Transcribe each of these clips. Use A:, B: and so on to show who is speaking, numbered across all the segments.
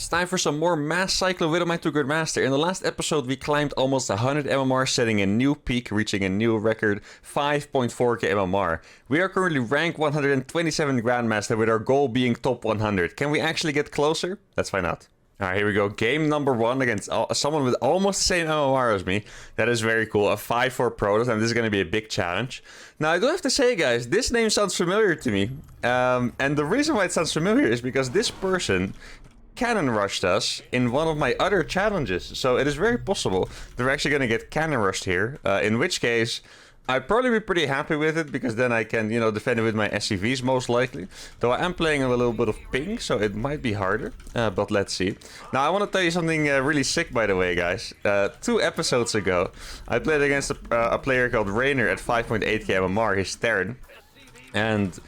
A: It's time for some more Mass Cyclone with my 2-Grid Master. In the last episode, we climbed almost 100 MMR, setting a new peak, reaching a new record 5.4k MMR. We are currently rank 127 Grandmaster, with our goal being top 100. Can we actually get closer? Let's find out. Alright, here we go. Game number 1 against someone with almost the same MMR as me. That is very cool. A 5-4 Protoss, and this is going to be a big challenge. Now, I do have to say, guys, this name sounds familiar to me. And the reason why it sounds familiar is because this person cannon rushed us in one of my other challenges. So it is very possible that we're actually going to get cannon rushed here. In which case, I'd probably be pretty happy with it, because then I can, you know, defend it with my SCVs most likely. Though I am playing a little bit of ping, so it might be harder. But let's see. Now, I want to tell you something really sick, by the way, guys. 2 episodes ago, I played against a player called Rainer at 5.8k MMR, his Terran. And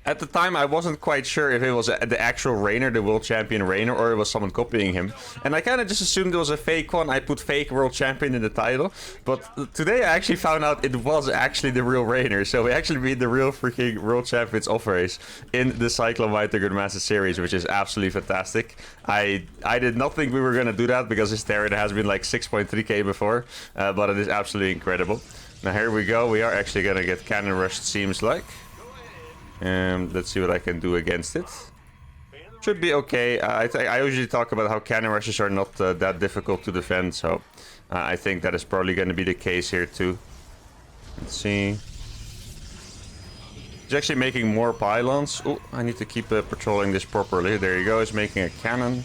A: at the time, I wasn't quite sure if it was the actual Rainer, the world champion Rainer, or it was someone copying him. And I kind of just assumed it was a fake one. I put fake world champion in the title. But today I actually found out it was actually the real Rainer. So we actually beat the real freaking world champions off race in the Cyclone with 2-Grid Master series, which is absolutely fantastic. I did not think we were going to do that, because his Terran has been like 6.3k before. But it is absolutely incredible. Now here we go. We are actually going to get cannon rushed, seems like. Let's see what I can do against it. Should be okay. I usually talk about how cannon rushes are not that difficult to defend, so I think that is probably going to be the case here too. Let's see. He's actually making more pylons. Oh, I need to keep patrolling this properly. There you go. He's making a cannon.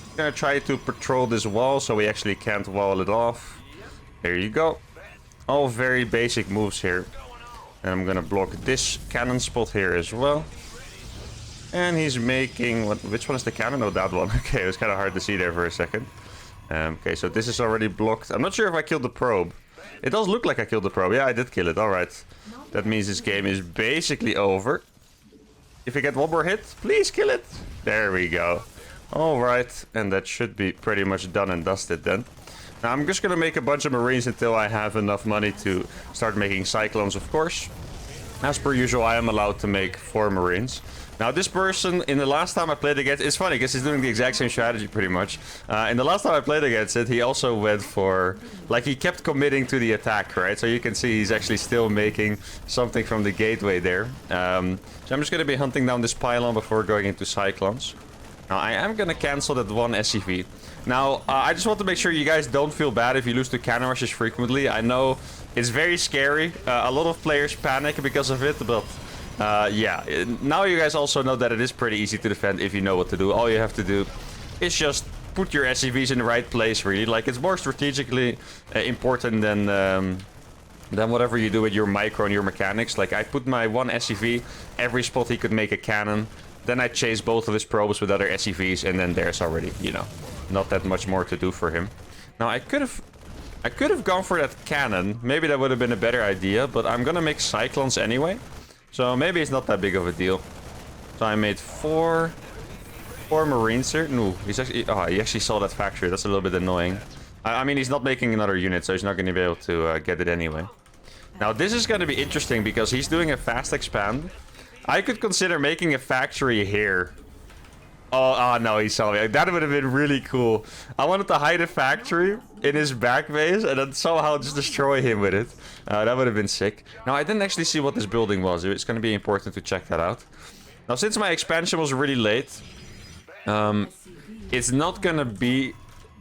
A: I'm going to try to patrol this wall so we actually can't wall it off. There you go. All very basic moves here. And I'm gonna block this cannon spot here as well. And he's making... which one is the cannon? Oh, that one. Okay, it was kind of hard to see there for a second. Okay, so this is already blocked. I'm not sure if I killed the probe. It does look like I killed the probe. Yeah, I did kill it. Alright. That means this game is basically over. If I get one more hit, please kill it. There we go. Alright. And that should be pretty much done and dusted then. Now, I'm just going to make a bunch of Marines until I have enough money to start making Cyclones, of course. As per usual, I am allowed to make 4 Marines. Now, this person, in the last time I played against... it's funny, because he's doing the exact same strategy, pretty much. In the last time I played against it, he also went for... like, he kept committing to the attack, right? So you can see he's actually still making something from the gateway there. So I'm just going to be hunting down this pylon before going into Cyclones. Now, I am going to cancel that one SCV. Now, I just want to make sure you guys don't feel bad if you lose to cannon rushes frequently. I know it's very scary. A lot of players panic because of it, but yeah. Now you guys also know that it is pretty easy to defend if you know what to do. All you have to do is just put your SCVs in the right place, really. Like, it's more strategically important than whatever you do with your micro and your mechanics. Like, I put my one SCV, every spot he could make a cannon. Then I chase both of his probes with other SCVs, and then there's already, you know, not that much more to do for him. Now, I could have gone for that cannon. Maybe that would have been a better idea, but I'm gonna make Cyclones anyway. So maybe it's not that big of a deal. So I made 4 Marines here. No, he's actually... oh, he actually saw that factory. That's a little bit annoying. I mean, he's not making another unit, so he's not going to be able to get it anyway. Now, this is going to be interesting, because he's doing a fast expand. I could consider making a factory here. Oh, no, he saw me. That would have been really cool. I wanted to hide a factory in his back base and then somehow just destroy him with it. That would have been sick. Now, I didn't actually see what this building was. It's going to be important to check that out. Now, since my expansion was really late, it's not going to be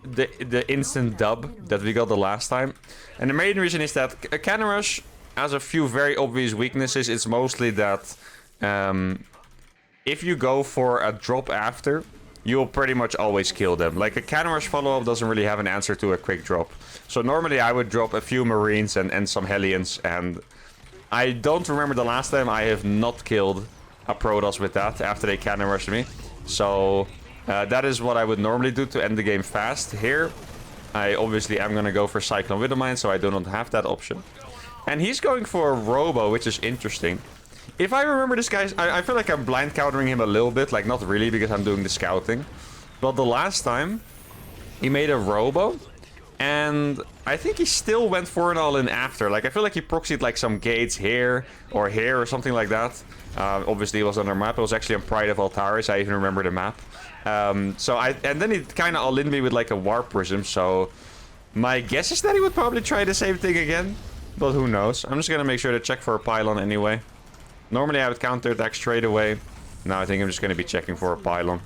A: the instant dub that we got the last time. And the main reason is that a cannon rush has a few very obvious weaknesses. It's mostly that... if you go for a drop after, you'll pretty much always kill them. Like, a cannon rush follow-up doesn't really have an answer to a quick drop. So normally I would drop a few Marines and some Hellions, and I don't remember the last time I have not killed a Protoss with that after they cannon rushed me. So that is what I would normally do to end the game fast. Here, I obviously am going to go for Cyclone with a mine, so I do not have that option. And he's going for a Robo, which is interesting. If I remember this guy, I feel like I'm blind countering him a little bit. Like, not really, because I'm doing the scouting. But the last time, he made a Robo. And I think he still went for an all-in after. Like, I feel like he proxied like some gates here or something like that. Obviously, it was on our map. It was actually on Pride of Altaris. I even remember the map. And then he kind of all-in me with like a Warp Prism. So my guess is that he would probably try the same thing again. But who knows? I'm just going to make sure to check for a pylon anyway. Normally, I would counterattack straight away. Now I think I'm just going to be checking for a pylon.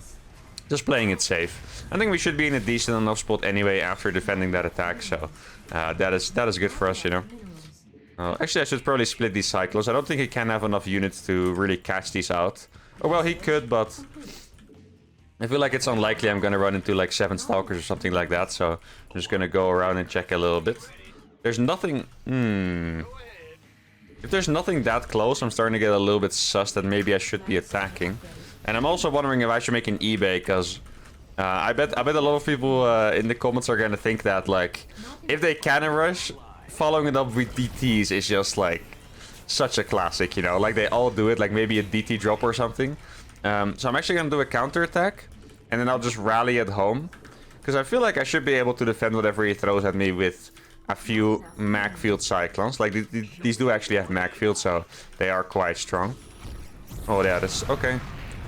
A: Just playing it safe. I think we should be in a decent enough spot anyway after defending that attack. So that is good for us, you know. Actually, I should probably split these Cyclones. I don't think he can have enough units to really catch these out. Oh, well, he could, but I feel like it's unlikely I'm going to run into like 7 Stalkers or something like that. So I'm just going to go around and check a little bit. There's nothing... If there's nothing that close, I'm starting to get a little bit sus that maybe I should be attacking. And I'm also wondering if I should make an eBay, because I bet a lot of people in the comments are going to think that, like, if they cannon rush, following it up with DTs is just, like, such a classic, you know? Like, they all do it, like maybe a DT drop or something. So I'm actually going to do a counterattack, and then I'll just rally at home. Because I feel like I should be able to defend whatever he throws at me with a few mag field Cyclones. Like, these do actually have mag field, so they are quite strong. Oh, yeah, that's... Okay.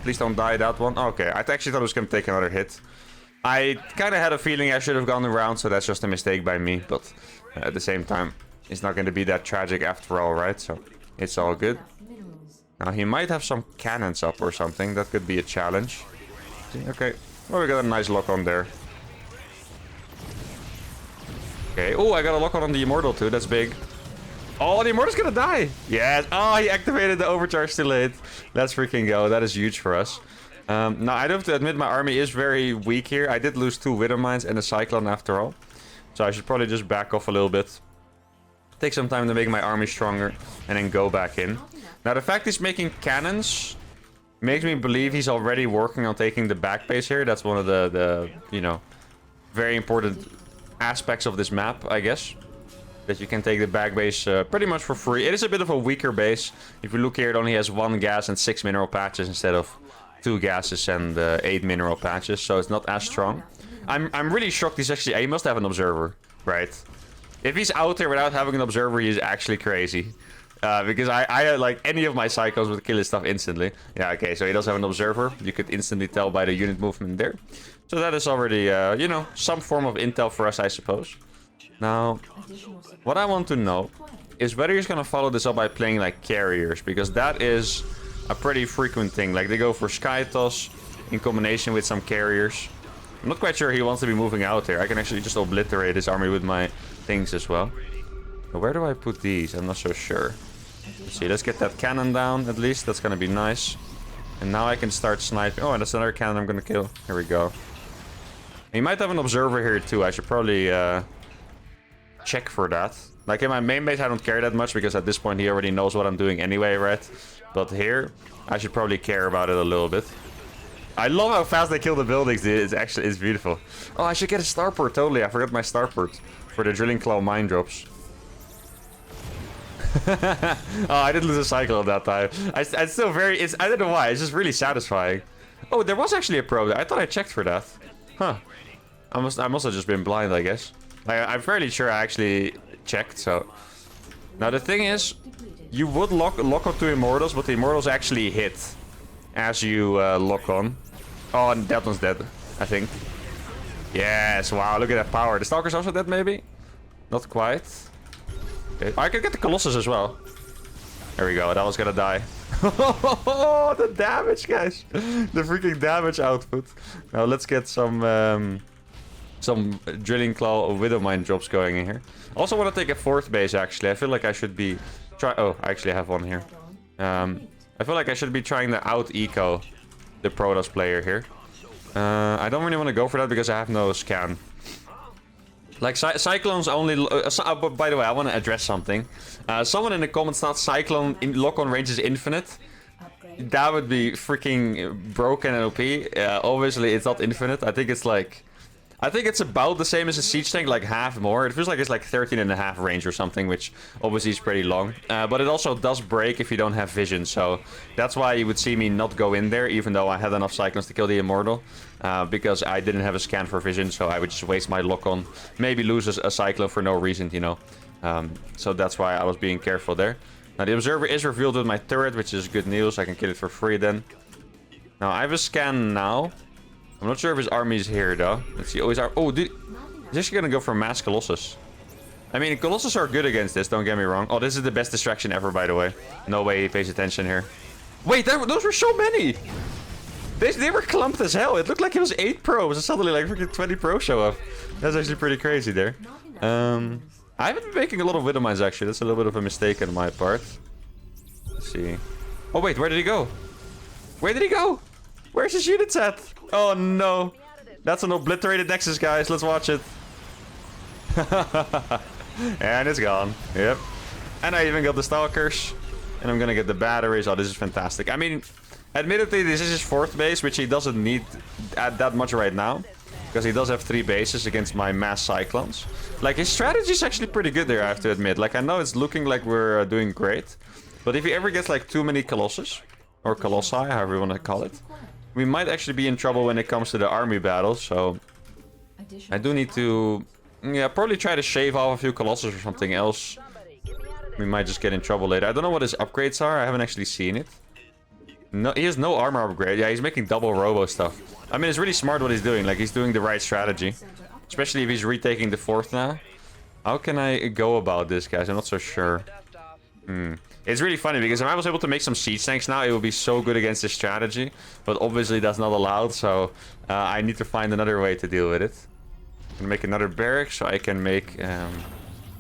A: Please don't die, that one. Okay, I actually thought it was going to take another hit. I kind of had a feeling I should have gone around, so that's just a mistake by me. But at the same time, it's not going to be that tragic after all, right? So it's all good. Now, he might have some cannons up or something. That could be a challenge. Okay, well, we got a nice lock on there. Okay, oh, I got a lock on the Immortal too. That's big. Oh, the Immortal's gonna die. Yes. Oh, he activated the overcharge too late. Let's freaking go. That is huge for us. Now, I do have to admit my army is very weak here. I did lose 2 Widow Mines and a Cyclone after all. So I should probably just back off a little bit. Take some time to make my army stronger and then go back in. Now, the fact he's making cannons makes me believe he's already working on taking the back base here. That's one of the you know, very important aspects of this map, I guess. That you can take the back base pretty much for free. It is a bit of a weaker base. If you look here, it only has 1 gas and 6 mineral patches instead of 2 gases and 8 mineral patches. So it's not as strong. I'm really shocked he's actually... He must have an observer, right? If he's out there without having an observer, he is actually crazy. Because I like any of my Cyclones would kill his stuff instantly. Yeah, okay, so he does have an observer. You could instantly tell by the unit movement there. So that is already, you know, some form of intel for us, I suppose. Now, what I want to know is whether he's going to follow this up by playing like carriers, because that is a pretty frequent thing. Like, they go for Sky Toss in combination with some carriers. I'm not quite sure he wants to be moving out there. I can actually just obliterate his army with my things as well. But where do I put these? I'm not so sure. Let's see, let's get that cannon down at least. That's going to be nice. And now I can start sniping. Oh, and that's another cannon I'm going to kill. Here we go. He might have an observer here too. I should probably... check for that. Like, in my main base I don't care that much, because at this point he already knows what I'm doing anyway, right? But here I should probably care about it a little bit. I love how fast they kill the buildings, dude. It's beautiful. Oh, I should get a starport. Totally, I forgot my starport for the Drilling Claw mine drops. Oh, I didn't lose a cycle that time. I still very... I don't know why, it's just really satisfying. Oh, there was actually a probe there. I thought I checked for that. Huh. I must have just been blind, I guess. I'm fairly sure I actually checked, so... Now, the thing is, you would lock on to Immortals, but the Immortals actually hit as you lock on. Oh, and that one's dead, I think. Yes, wow, look at that power. The Stalker's also dead, maybe? Not quite. Okay. I can get the Colossus as well. There we go, that one's gonna die. Oh, the damage, guys. The freaking damage output. Now, let's get some Drilling Claw Widow Mine drops going in here. Also want to take a 4th base, actually. I feel like I should be... Oh, I actually have one here. I feel like I should be trying to out-eco the Protoss player here. I don't really want to go for that because I have no scan. Like, Cyclones only... by the way, I want to address something. Someone in the comments thought Cyclone lock-on range is infinite. That would be freaking broken and OP. Obviously, it's not infinite. I think it's like... I think it's about the same as a siege tank, like half more. It feels like it's like 13.5 range or something, which obviously is pretty long. But it also does break if you don't have vision, so that's why you would see me not go in there, even though I had enough Cyclones to kill the Immortal. Because I didn't have a scan for vision, so I would just waste my lock on. Maybe lose a Cyclone for no reason, you know. So that's why I was being careful there. Now the Observer is revealed with my turret, which is good news. I can kill it for free then. Now I have a scan now. I'm not sure if his army is here though. Let's see. Oh, oh, dude. He's actually gonna go for Mass Colossus. I mean, Colossus are good against this, don't get me wrong. Oh, this is the best distraction ever, by the way. No way he pays attention here. Wait, those were so many! They were clumped as hell. It looked like it was 8 pros, and suddenly like freaking 20 pros show up. That's actually pretty crazy there. I haven't been making a lot of Widow Mines, actually. That's a little bit of a mistake on my part. Let's see. Oh, wait, where did he go? Where did he go? Where's his units at? Oh, no. That's an obliterated Nexus, guys. Let's watch it. And it's gone. Yep. And I even got the Stalkers. And I'm gonna get the batteries. Oh, this is fantastic. I mean, admittedly, this is his 4th base, which he doesn't need that much right now. Because he does have 3 bases against my mass Cyclones. Like, his strategy is actually pretty good there, I have to admit. Like, I know it's looking like we're doing great. But if he ever gets, like, too many Colossus, or Colossi, however you want to call it, we might actually be in trouble when it comes to the army battles. So, I do need to, yeah, probably try to shave off a few Colossus or something else. We might just get in trouble later. I don't know what his upgrades are. I haven't actually seen it. No, he has no armor upgrade. Yeah, he's making double robo stuff. I mean, it's really smart what he's doing. Like, he's doing the right strategy. Especially if he's retaking the 4th now. How can I go about this, guys? I'm not so sure. It's really funny because if I was able to make some siege tanks now, it would be so good against this strategy. But obviously that's not allowed, so I need to find another way to deal with it. I'm gonna make another barrack so I can make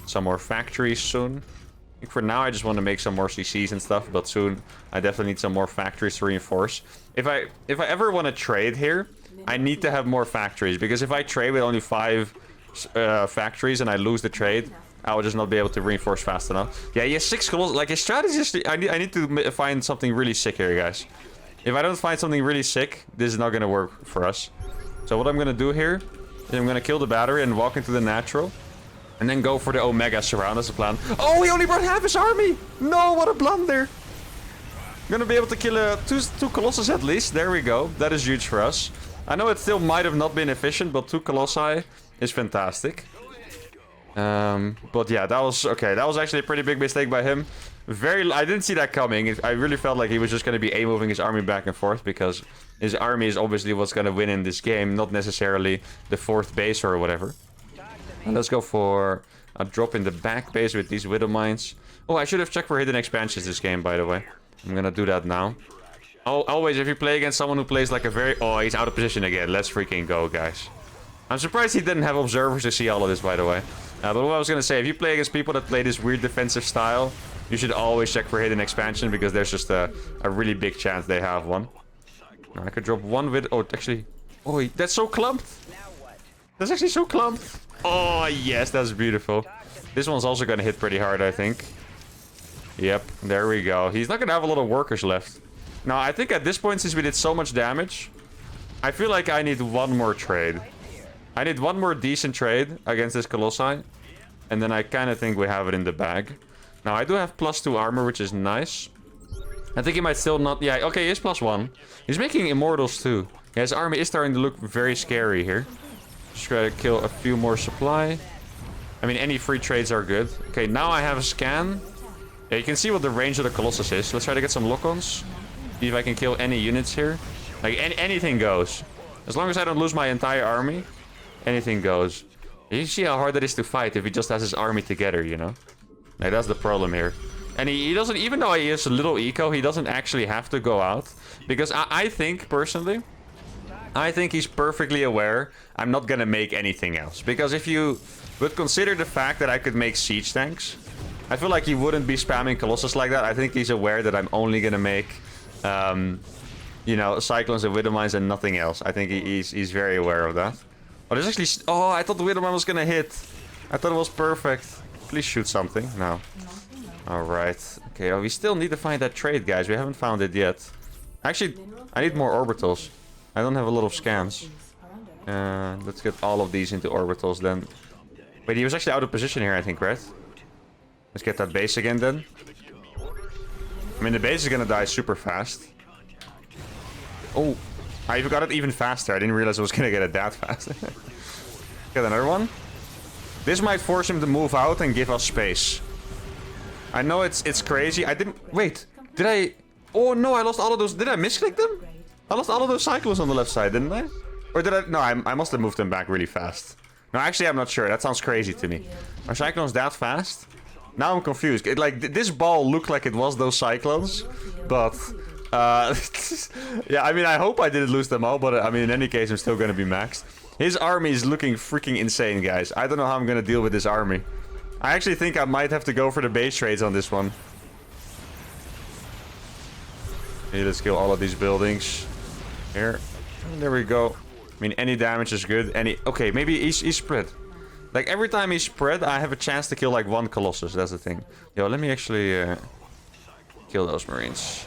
A: some more factories soon. I think for now I just want to make some more CCs and stuff, but soon I definitely need some more factories to reinforce. If I ever want to trade here, I need to have more factories, because if I trade with only 5 factories and I lose the trade, I will just not be able to reinforce fast enough. Yeah, he has 6 Colossus. Like, his strategy is... I need to find something really sick here, guys. If I don't find something really sick, this is not going to work for us. So what I'm going to do here is I'm going to kill the battery and walk into the natural. And then go for the Omega surround. That's the plan. Oh, he only brought half his army! No, what a blunder! I'm going to be able to kill two Colossus at least. There we go. That is huge for us. I know it still might have not been efficient, but 2 Colossi is fantastic. But yeah, that was okay. That was actually a pretty big mistake by him. I didn't see that coming. I really felt like he was just going to be moving his army back and forth, because his army is obviously what's going to win in this game, not necessarily the 4th base or whatever. And let's go for a drop in the back base with these Widow Mines. Oh, I should have checked for hidden expansions this game, by the way. I'm gonna do that now. Oh, always, if you play against someone who plays like a very... Oh, he's out of position again. Let's freaking go, guys. I'm surprised he didn't have observers to see all of this, by the way. But what I was gonna say, if you play against people that play this weird defensive style, you should always check for hidden expansion, because there's just a really big chance they have one. Now, I could drop one with... Oh, actually... Oh, that's so clumped. That's actually so clumped. Oh, yes, that's beautiful. This one's also gonna hit pretty hard, I think. Yep, there we go. He's not gonna have a lot of workers left. Now, I think at this point, since we did so much damage, I feel like I need one more trade. I need one more decent trade against this Colossi. And then I kind of think we have it in the bag. Now, I do have +2 armor, which is nice. I think he might still not... Yeah, okay, he is +1. He's making Immortals, too. Yeah, his army is starting to look very scary here. Just try to kill a few more supply. I mean, any free trades are good. Okay, now I have a scan. Yeah, you can see what the range of the Colossus is. Let's try to get some lock-ons. See if I can kill any units here. Like, anything goes. As long as I don't lose my entire army, anything goes. You see how hard it is to fight if he just has his army together, you know? Like, that's the problem here. And he doesn't, even though he has a little eco, he doesn't actually have to go out. Because I think, personally... I think he's perfectly aware I'm not gonna make anything else. Because if you would consider the fact that I could make siege tanks, I feel like he wouldn't be spamming Colossus like that. I think he's aware that I'm only gonna make, you know, Cyclones and Widow Mines and nothing else. I think he's very aware of that. Oh, there's actually... Oh, I thought the Widow Mine was gonna hit. I thought it was perfect. Please shoot something. No. Alright. Okay, well, we still need to find that trade, guys. We haven't found it yet. Actually, I need more orbitals. I don't have a lot of scans. Let's get all of these into orbitals then. Wait, he was actually out of position here, I think, right? Let's get that base again then. I mean, the base is gonna die super fast. Oh, I even got it even faster. I didn't realize I was gonna get it that fast. Get another one. This might force him to move out and give us space. I know it's crazy. I didn't... Wait, did I... Oh no, I lost all of those... Did I misclick them? I lost all of those cyclones on the left side, didn't I? Or did I... No, I must have moved them back really fast. No, actually, I'm not sure. That sounds crazy to me. Are cyclones that fast? Now I'm confused. This ball looked like it was those cyclones, but yeah, I mean, I hope I didn't lose them all, but I mean, in any case, I'm still gonna be maxed. His army is looking freaking insane, guys. I don't know how I'm gonna deal with this army. I actually think I might have to go for the base trades on this one. Okay, let's kill all of these buildings. Here. There we go. I mean, any damage is good. Okay, maybe he's spread. Like, every time he's spread, I have a chance to kill, like, one Colossus. That's the thing. Yo, let me actually kill those Marines.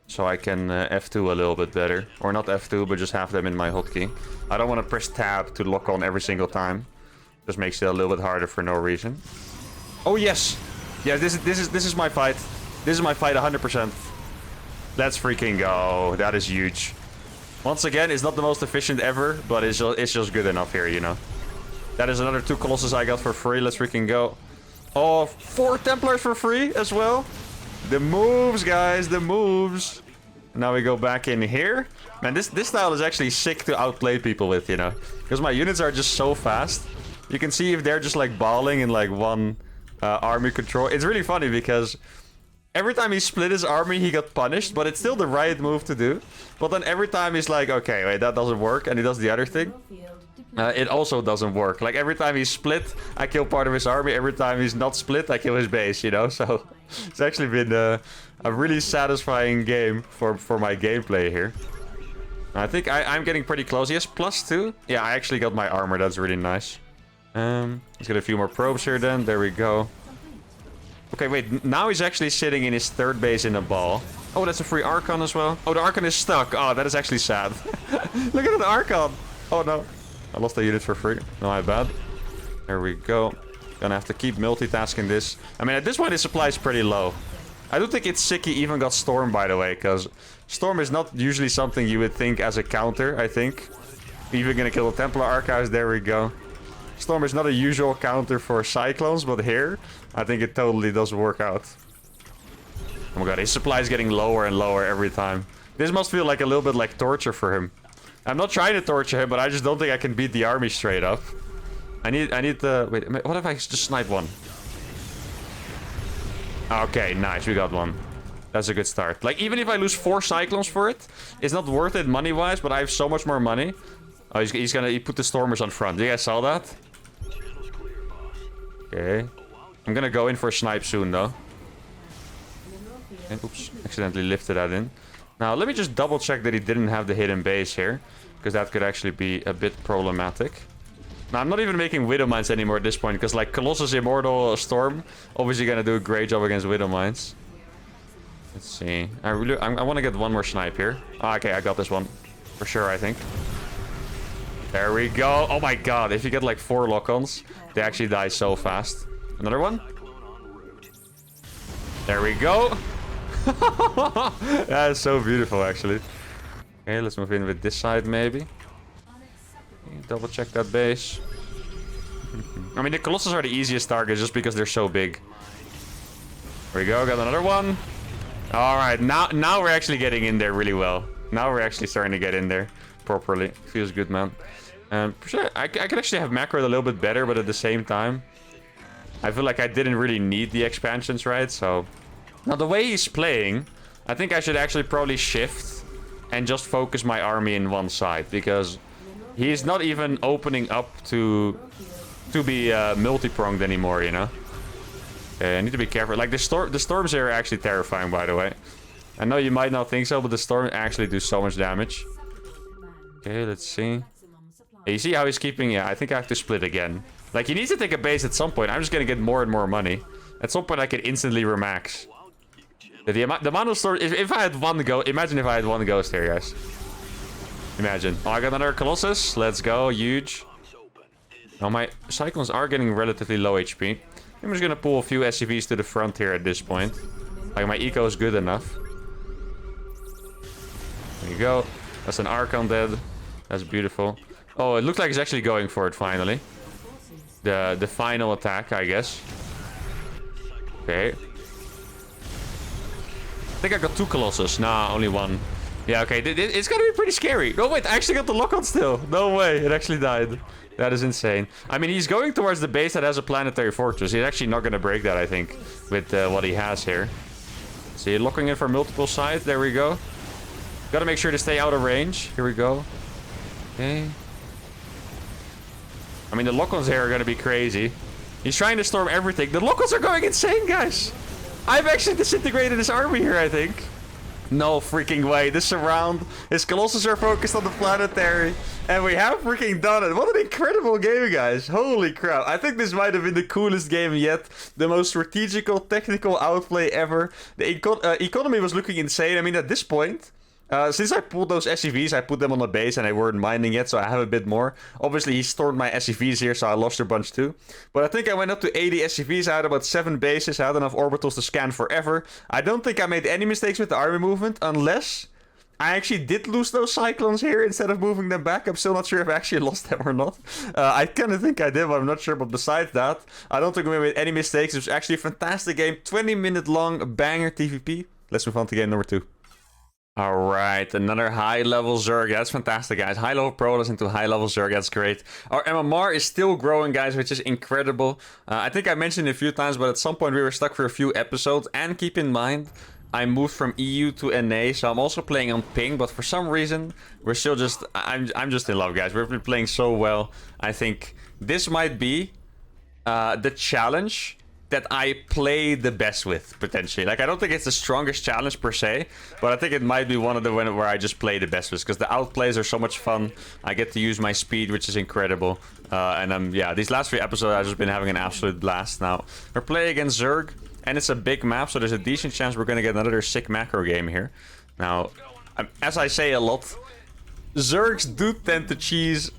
A: So I can F2 a little bit better. Or not F2, but just have them in my hotkey. I don't want to press tab to lock on every single time. Just makes it a little bit harder for no reason. Oh, yes! Yeah, this is my fight. This is my fight 100%. Let's freaking go. That is huge. Once again, it's not the most efficient ever, but it's just good enough here, you know. That is another 2 Colossus I got for free. Let's freaking go. Oh, 4 Templars for free as well. The moves, guys. The moves. Now we go back in here. Man, this style is actually sick to outplay people with, you know. Because my units are just so fast. You can see if they're just like balling in like one army control. It's really funny because every time he split his army, he got punished. But it's still the right move to do. But then every time he's like, okay, wait, that doesn't work. And he does the other thing. It also doesn't work. Like, every time he's split, I kill part of his army. Every time he's not split, I kill his base, you know? So, it's actually been a really satisfying game for my gameplay here. I think I'm getting pretty close. Yes, +2. Yeah, I actually got my armor. That's really nice. Let's get a few more probes here then. There we go. Okay, wait. Now he's actually sitting in his 3rd base in a ball. Oh, that's a free Archon as well. Oh, the Archon is stuck. Oh, that is actually sad. Look at the Archon. Oh, no. I lost the unit for free. No, my bad. There we go. Gonna have to keep multitasking this. I mean, at this point, his supply is pretty low. I don't think it's sick he even got Storm, by the way, because Storm is not usually something you would think as a counter, I think. Even gonna kill the Templar Archives. There we go. Storm is not a usual counter for Cyclones, but here, I think it totally does work out. Oh my god, his supply is getting lower and lower every time. This must feel like a little bit like torture for him. I'm not trying to torture him, but I just don't think I can beat the army straight up. I need the... Wait, what if I just snipe one? Okay, nice. We got one. That's a good start. Like, even if I lose 4 Cyclones for it, it's not worth it money-wise, but I have so much more money. Oh, he put the Stormers on front. You guys saw that? Okay. I'm gonna go in for a snipe soon, though. Okay, oops. Accidentally lifted that in. Now, let me just double check that he didn't have the hidden base here. Because that could actually be a bit problematic. Now, I'm not even making Widow Mines anymore at this point. Because, like, Colossus Immortal Storm, obviously gonna do a great job against Widow Mines. Let's see. I want to get one more snipe here. Oh, okay, I got this one. For sure, I think. There we go. Oh my god, if you get, like, 4 lock-ons, they actually die so fast. Another one? There we go. That is so beautiful, actually. Okay, let's move in with this side, maybe. Okay, double check that base. I mean, the Colossus are the easiest targets just because they're so big. There we go, got another one. Alright, now we're actually getting in there really well. Now we're actually starting to get in there properly. Feels good, man. For sure, I could actually have macroed a little bit better, but at the same time, I feel like I didn't really need the expansions, right? So, now the way he's playing, I think I should actually probably shift and just focus my army in one side, because he's not even opening up to be multi-pronged anymore, you know? Okay, I need to be careful. Like, the storms here are actually terrifying, by the way. I know you might not think so, but the storms actually do so much damage. Okay, let's see. Yeah, you see how he's keeping... Yeah, I think I have to split again. Like, he needs to take a base at some point. I'm just gonna get more and more money. At some point, I can instantly remax. The amount of storms... If I had one ghost... Imagine if I had one ghost here, guys. Imagine. Oh, I got another Colossus. Let's go. Huge. Now, my Cyclones are getting relatively low HP. I'm just gonna pull a few SCVs to the front here at this point. Like, my eco is good enough. There you go. That's an Archon dead. That's beautiful. Oh, it looks like he's actually going for it finally. The final attack, I guess. Okay. I think I got 2 Colossus. Nah, only 1. Yeah, okay. It's gonna be pretty scary. Oh, wait. I actually got the lock-on still. No way. It actually died. That is insane. I mean, he's going towards the base that has a planetary fortress. He's actually not gonna break that, I think, with what he has here. So you're locking in for multiple sides. There we go. Gotta make sure to stay out of range. Here we go. Okay. I mean, the lock-ons here are gonna be crazy. He's trying to storm everything. The lock-ons are going insane, guys. I've actually disintegrated his army here, I think. No freaking way. The surround. His Colossus are focused on the planetary. And we have freaking done it. What an incredible game, guys. Holy crap. I think this might have been the coolest game yet. The most strategical, technical outplay ever. The economy was looking insane. I mean, at this point... since I pulled those SCVs, I put them on the base and they weren't mining yet, so I have a bit more. Obviously, he stormed my SCVs here, so I lost a bunch too. But I think I went up to 80 SCVs. I had about 7 bases. I had enough orbitals to scan forever. I don't think I made any mistakes with the army movement, unless I actually did lose those Cyclones here instead of moving them back. I'm still not sure if I actually lost them or not. I kind of think I did, but I'm not sure. But besides that, I don't think we made any mistakes. It was actually a fantastic game. 20-minute long banger TVP. Let's move on to game number 2. Alright, another high-level Zerg. That's fantastic, guys. High-level Protoss into high-level Zerg. That's great. Our MMR is still growing, guys, which is incredible. I think I mentioned it a few times, but at some point we were stuck for a few episodes. And keep in mind, I moved from EU to NA, so I'm also playing on ping. But for some reason, we're still just... I'm just in love, guys. We've been playing so well. I think this might be the challenge that I play the best with, potentially. Like, I don't think it's the strongest challenge per se, but I think it might be one of the where I just play the best with, because the outplays are so much fun. I get to use my speed, which is incredible. And yeah, these last 3 episodes I've just been having an absolute blast. Now, we're playing against Zerg, and it's a big map, so there's a decent chance we're gonna get another sick macro game here. Now, as I say a lot, Zergs do tend to cheese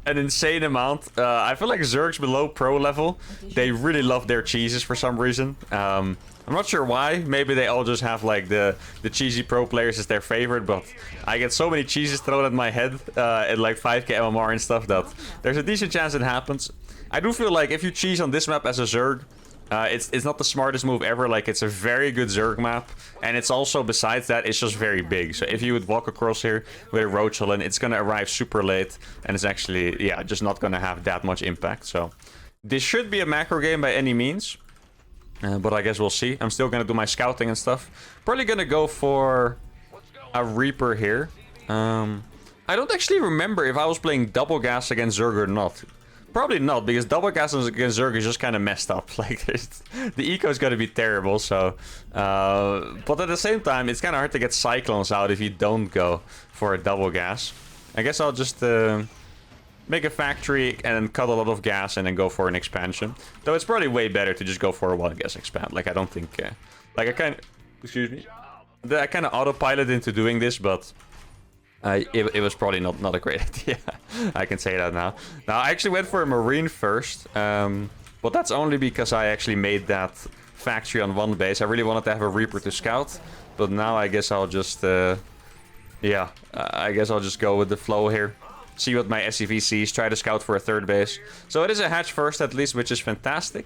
A: an insane amount. I feel like Zergs below pro level, they really love their cheeses for some reason. I'm not sure why. Maybe they all just have like the cheesy pro players as their favorite, but I get so many cheeses thrown at my head at like 5k MMR and stuff that there's a decent chance it happens. I do feel like if you cheese on this map as a Zerg, it's not the smartest move ever. Like, it's a very good Zerg map, and it's also, besides that, it's just very big. So if you would walk across here with a Roachelin, it's gonna arrive super late, and it's actually, yeah, just not gonna have that much impact. So this should be a macro game by any means, but I guess we'll see. I'm still gonna do my scouting and stuff. Probably gonna go for a Reaper here. I don't actually remember if I was playing double gas against Zerg or not. Probably not, because double gas against Zerg is just kind of messed up. Like, the eco is going to be terrible, so... but at the same time, it's kind of hard to get Cyclones out if you don't go for a double gas. I guess I'll just make a factory and then cut a lot of gas and then go for an expansion. Though it's probably way better to just go for a one gas expand. Like, I don't think... like, I kind of... Excuse me. I kind of autopilot into doing this, but... it was probably not a great idea. I can say that now. Now, I actually went for a Marine first. But that's only because I actually made that factory on one base. I really wanted to have a Reaper to scout. But now I guess I'll just... yeah, I guess I'll just go with the flow here. See what my SCV sees. Try to scout for a third base. So it is a hatch first at least, which is fantastic.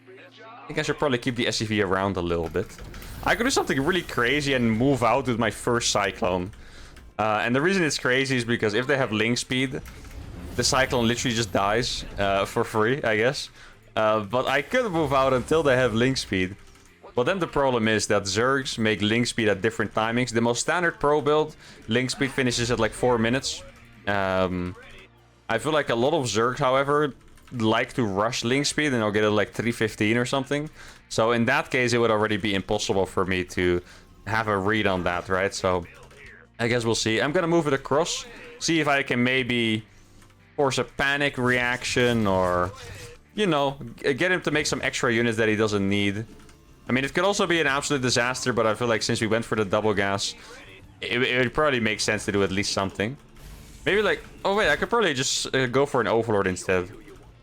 A: I think I should probably keep the SCV around a little bit. I could do something really crazy and move out with my first Cyclone. And the reason it's crazy is because if they have link speed, the Cyclone literally just dies for free, I guess. But I could move out until they have link speed. But then the problem is that Zergs make link speed at different timings. The most standard pro build, link speed finishes at like 4 minutes. I feel like a lot of Zergs, however, like to rush link speed and they'll get it like 3:15 or something. So in that case, it would already be impossible for me to have a read on that, right? So... I guess we'll see. I'm gonna move it across. See if I can maybe force a panic reaction or, you know, get him to make some extra units that he doesn't need. I mean, it could also be an absolute disaster, but I feel like since we went for the double gas, it would probably make sense to do at least something. Maybe like... Oh, wait, I could probably just go for an Overlord instead.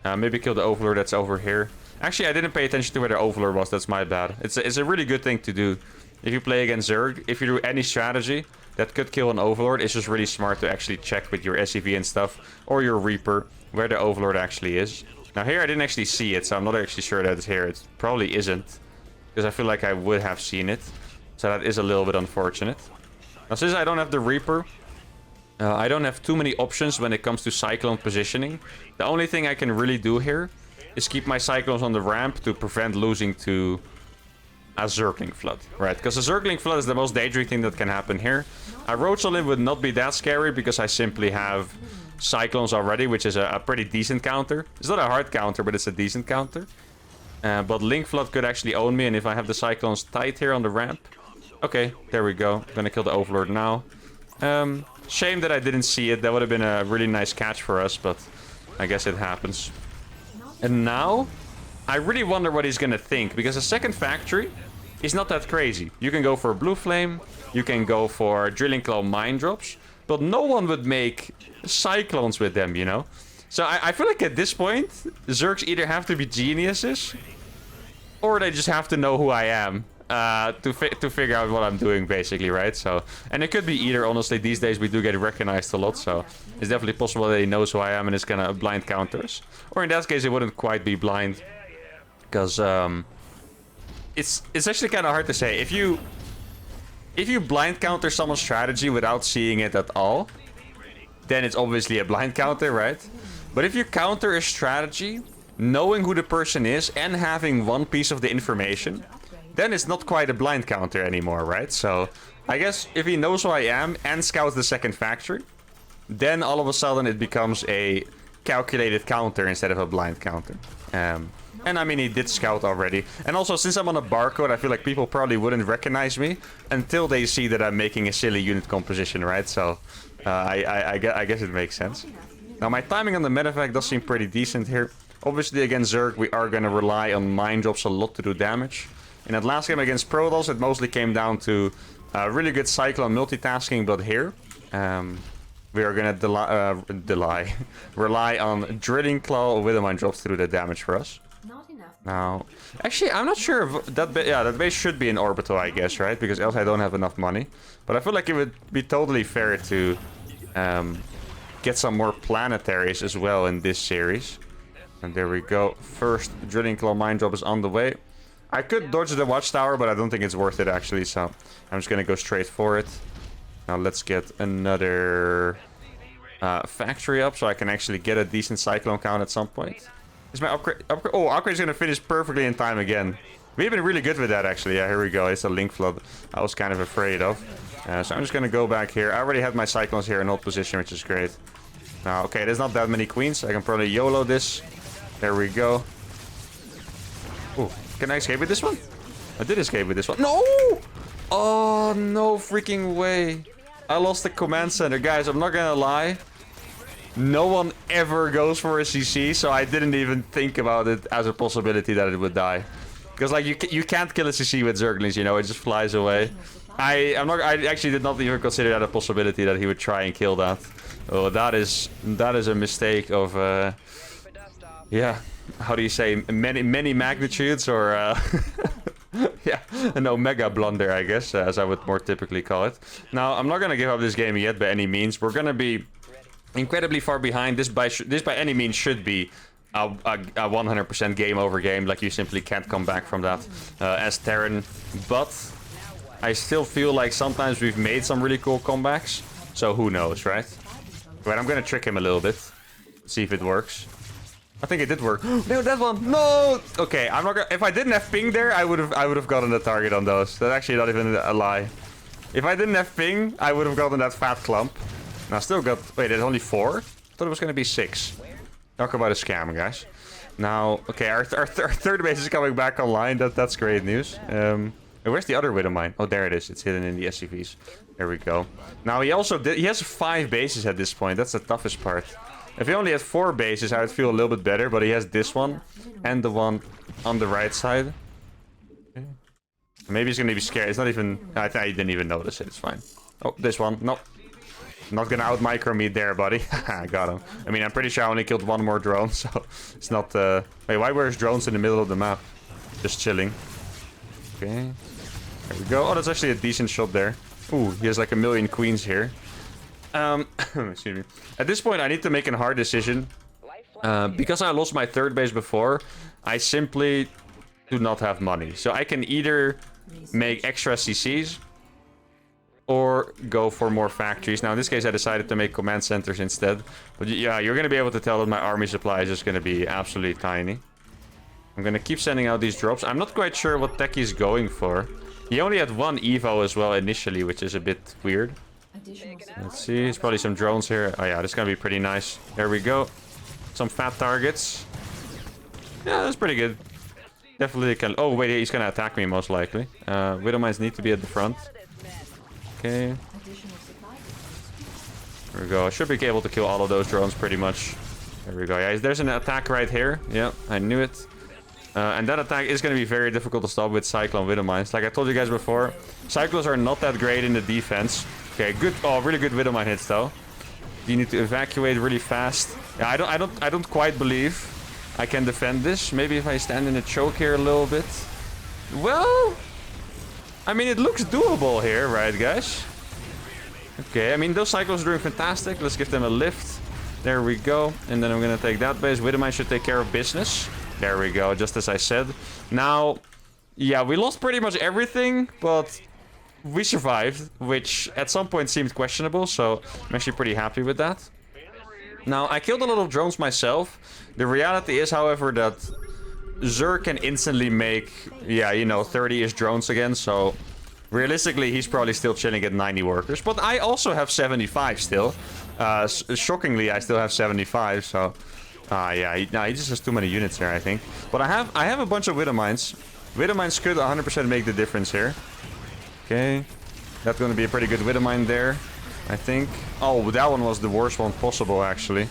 A: Maybe kill the Overlord that's over here. Actually, I didn't pay attention to where the Overlord was. That's my bad. It's a really good thing to do. If you play against Zerg, if you do any strategy that could kill an Overlord, it's just really smart to actually check with your SCV and stuff, or your Reaper, where the Overlord actually is. Now here I didn't actually see it, so I'm not actually sure that it's here. It probably isn't, because I feel like I would have seen it. So that is a little bit unfortunate. Now since I don't have the Reaper, I don't have too many options when it comes to Cyclone positioning. The only thing I can really do here is keep my Cyclones on the ramp to prevent losing to a Zergling Flood, right? Because a Zergling Flood is the most dangerous thing that can happen here. A Roachalin would not be that scary because I simply have Cyclones already, which is a pretty decent counter. It's not a hard counter, but it's a decent counter. But Link Flood could actually own me, and if I have the Cyclones tight here on the ramp... Okay, there we go. Gonna kill the Overlord now. Shame that I didn't see it. That would have been a really nice catch for us, but I guess it happens. And now, I really wonder what he's gonna think, because a second factory is not that crazy. You can go for Blue Flame, you can go for Drilling Claw Mine Drops, but no one would make Cyclones with them, you know? So I feel like at this point, Zergs either have to be geniuses, or they just have to know who I am. To figure out what I'm doing, basically, right? So, and it could be either. Honestly, these days we do get recognized a lot, so it's definitely possible that he knows who I am and is gonna blind counters. Or in that case, it wouldn't quite be blind, because it's actually kind of hard to say. If you blind counter someone's strategy without seeing it at all, then it's obviously a blind counter, right? But if you counter a strategy knowing who the person is and having one piece of the information, then it's not quite a blind counter anymore, right? So, I guess if he knows who I am and scouts the second factory, then all of a sudden it becomes a calculated counter instead of a blind counter. And I mean, he did scout already. And also, since I'm on a barcode, I feel like people probably wouldn't recognize me until they see that I'm making a silly unit composition, right? So, I guess it makes sense. Now, my timing on the medevac does seem pretty decent here. Obviously, against Zerg, we are going to rely on mine drops a lot to do damage. In that last game against Protoss, it mostly came down to really good Cyclone multitasking, but here we are going to rely on Drilling Claw with the mine drops to do the damage for us. Now, actually, I'm not sure if that base should be in orbital, I guess, right? Because else I don't have enough money. But I feel like it would be totally fair to get some more planetaries as well in this series. And there we go. First Drilling Claw mine drop is on the way. I could dodge the watchtower, but I don't think it's worth it, actually. So I'm just going to go straight for it. Now let's get another factory up so I can actually get a decent Cyclone count at some point. Is my upgrade... Oh, upgrade's going to finish perfectly in time again. We've been really good with that, actually. Yeah, here we go. It's a Link Flood I was kind of afraid of. So I'm just going to go back here. I already had my Cyclones here in hold position, which is great. Now, okay, there's not that many queens. I can probably YOLO this. There we go. Ooh. Can I escape with this one? I did escape with this one. No! Oh, no freaking way. I lost the command center. Guys, I'm not gonna lie. No one ever goes for a CC, so I didn't even think about it as a possibility that it would die. Because, like, you can't kill a CC with Zerglings, you know? It just flies away. I actually did not even consider that a possibility that he would try and kill that. Oh, that is a mistake of... yeah. How do you say, many magnitudes, or yeah, an omega blunder, I guess, as I would more typically call it. Now, I'm not gonna give up this game yet by any means. We're gonna be incredibly far behind. This by any means should be a 100% game over game. Like, you simply can't come back from that as Terran. But I still feel like sometimes we've made some really cool comebacks. So who knows, right? But I'm gonna trick him a little bit, see if it works. I think it did work. No, that one. No. Okay, I'm not gonna... If I didn't have ping there, I would have gotten the target on those. That's actually not even a lie. If I didn't have ping, I would have gotten that fat clump. Now, still got... Wait, there's only 4? I thought it was gonna be 6. Talk about a scam, guys. Now, okay, our third base is coming back online. That's great news. Where's the other Widow Mine? Oh, there it is. It's hidden in the SCVs. There we go. Now, he also did... He has 5 bases at this point. That's the toughest part. If he only had 4 bases, I would feel a little bit better, but he has this one and the one on the right side. Okay. Maybe he's gonna be scared. It's not even... I think he didn't even notice it. It's fine. Oh, this one. Nope. Not gonna out micro me there, buddy. Got him. I mean, I'm pretty sure I only killed one more drone, so it's not... Wait, why were his drones in the middle of the map? Just chilling. Okay. There we go. Oh, that's actually a decent shot there. Ooh, he has like a million queens here. Excuse me. At this point, I need to make a hard decision. Because I lost my third base before, I simply do not have money. So I can either make extra CCs or go for more factories. Now, in this case, I decided to make command centers instead. But yeah, you're going to be able to tell that my army supply is just going to be absolutely tiny. I'm going to keep sending out these drops. I'm not quite sure what tech he's going for. He only had one Evo as well initially, which is a bit weird. Let's see. There's probably some drones here. Oh yeah, this is going to be pretty nice. There we go. Some fat targets. Yeah, that's pretty good. Definitely can... Oh, wait, he's going to attack me most likely. Widowmines need to be at the front. Okay. There we go. I should be able to kill all of those drones pretty much. There we go. Yeah, there's an attack right here. Yeah, I knew it. And that attack is going to be very difficult to stop with Cyclone Widowmines. Like I told you guys before, Cyclones are not that great in the defense. Okay, good. Oh, really good Widowmine hits though. You need to evacuate really fast. Yeah, I don't quite believe I can defend this. Maybe if I stand in a choke here a little bit. Well, I mean, it looks doable here, right, guys? Okay, I mean, those Cyclones are doing fantastic. Let's give them a lift. There we go. And then I'm going to take that base. Widowmine should take care of business. There we go, just as I said. Now, yeah, we lost pretty much everything, but we survived, which at some point seemed questionable, so I'm actually pretty happy with that. Now, I killed a lot of drones myself. The reality is, however, that Zerg can instantly make, yeah, you know, 30-ish drones again, so realistically, he's probably still chilling at 90 workers. But I also have 75 still. Shockingly, I still have 75, so... yeah, he just has too many units here, I think. But I have a bunch of Widowmines. Widowmines could 100% make the difference here. Okay. That's going to be a pretty good Widowmine there, I think. Oh, that one was the worst one possible, actually.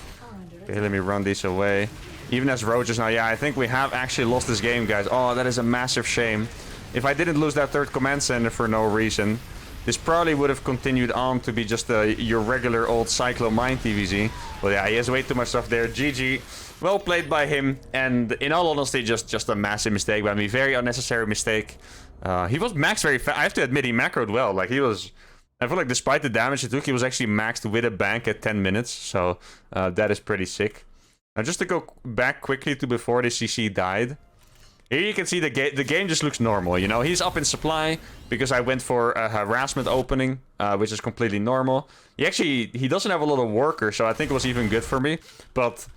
A: Okay, let me run these away. Even as roaches now, yeah, I think we have actually lost this game, guys. Oh, that is a massive shame. If I didn't lose that third command center for no reason, this probably would have continued on to be just your regular old Cyclone Mine TVZ. But yeah, he has way too much stuff there. GG. Well played by him. And in all honesty, just a massive mistake by me. Very unnecessary mistake. He was maxed very fast. I have to admit, he macroed well. Like, he was... I feel like despite the damage he took, he was actually maxed with a bank at 10 minutes. So that is pretty sick. Now, just to go back quickly to before the CC died. Here you can see the game just looks normal, you know. He's up in supply because I went for a harassment opening, which is completely normal. He doesn't have a lot of workers, so I think it was even good for me. But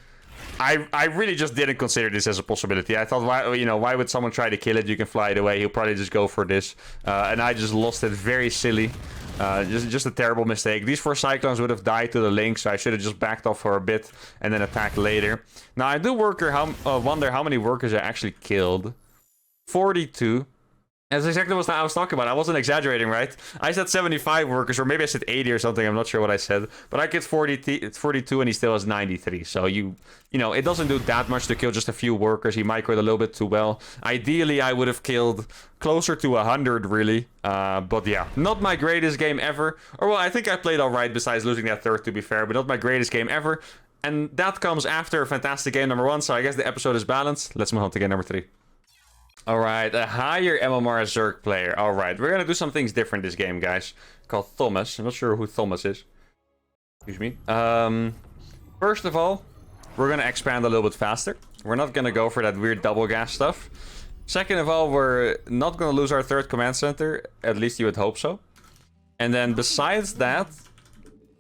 A: I really just didn't consider this as a possibility. I thought, why would someone try to kill it? You can fly it away. He'll probably just go for this. And I just lost it very silly. Just a terrible mistake. These 4 Cyclones would have died to the link, so I should have just backed off for a bit and then attacked later. Now, I do wonder how many workers I actually killed. 42. That's exactly what I was talking about. I wasn't exaggerating, right? I said 75 workers, or maybe I said 80 or something. I'm not sure what I said. But I killed 42 and he still has 93. So, you know, it doesn't do that much to kill just a few workers. He microed a little bit too well. Ideally, I would have killed closer to 100, really. But yeah, not my greatest game ever. Or, well, I think I played all right besides losing that third, to be fair. But not my greatest game ever. And that comes after a fantastic game number 1. So I guess the episode is balanced. Let's move on to game number 3. Alright, a higher MMR Zerg player. Alright, we're gonna do some things different this game, guys. Called Thomas. I'm not sure who Thomas is. Excuse me. First of all, we're gonna expand a little bit faster. We're not gonna go for that weird double gas stuff. Second of all, we're not gonna lose our third command center. At least you would hope so. And then besides that,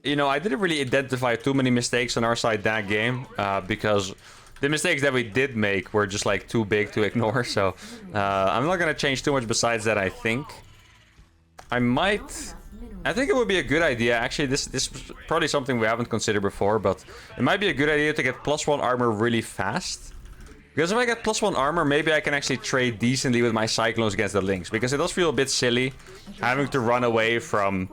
A: you know, I didn't really identify too many mistakes on our side that game. Because the mistakes that we did make were just like too big to ignore, so I'm not gonna change too much besides that, I think. I think it would be a good idea, actually, this is probably something we haven't considered before, but it might be a good idea to get +1 armor really fast. Because if I get +1 armor, maybe I can actually trade decently with my Cyclones against the Lynx, because it does feel a bit silly having to run away from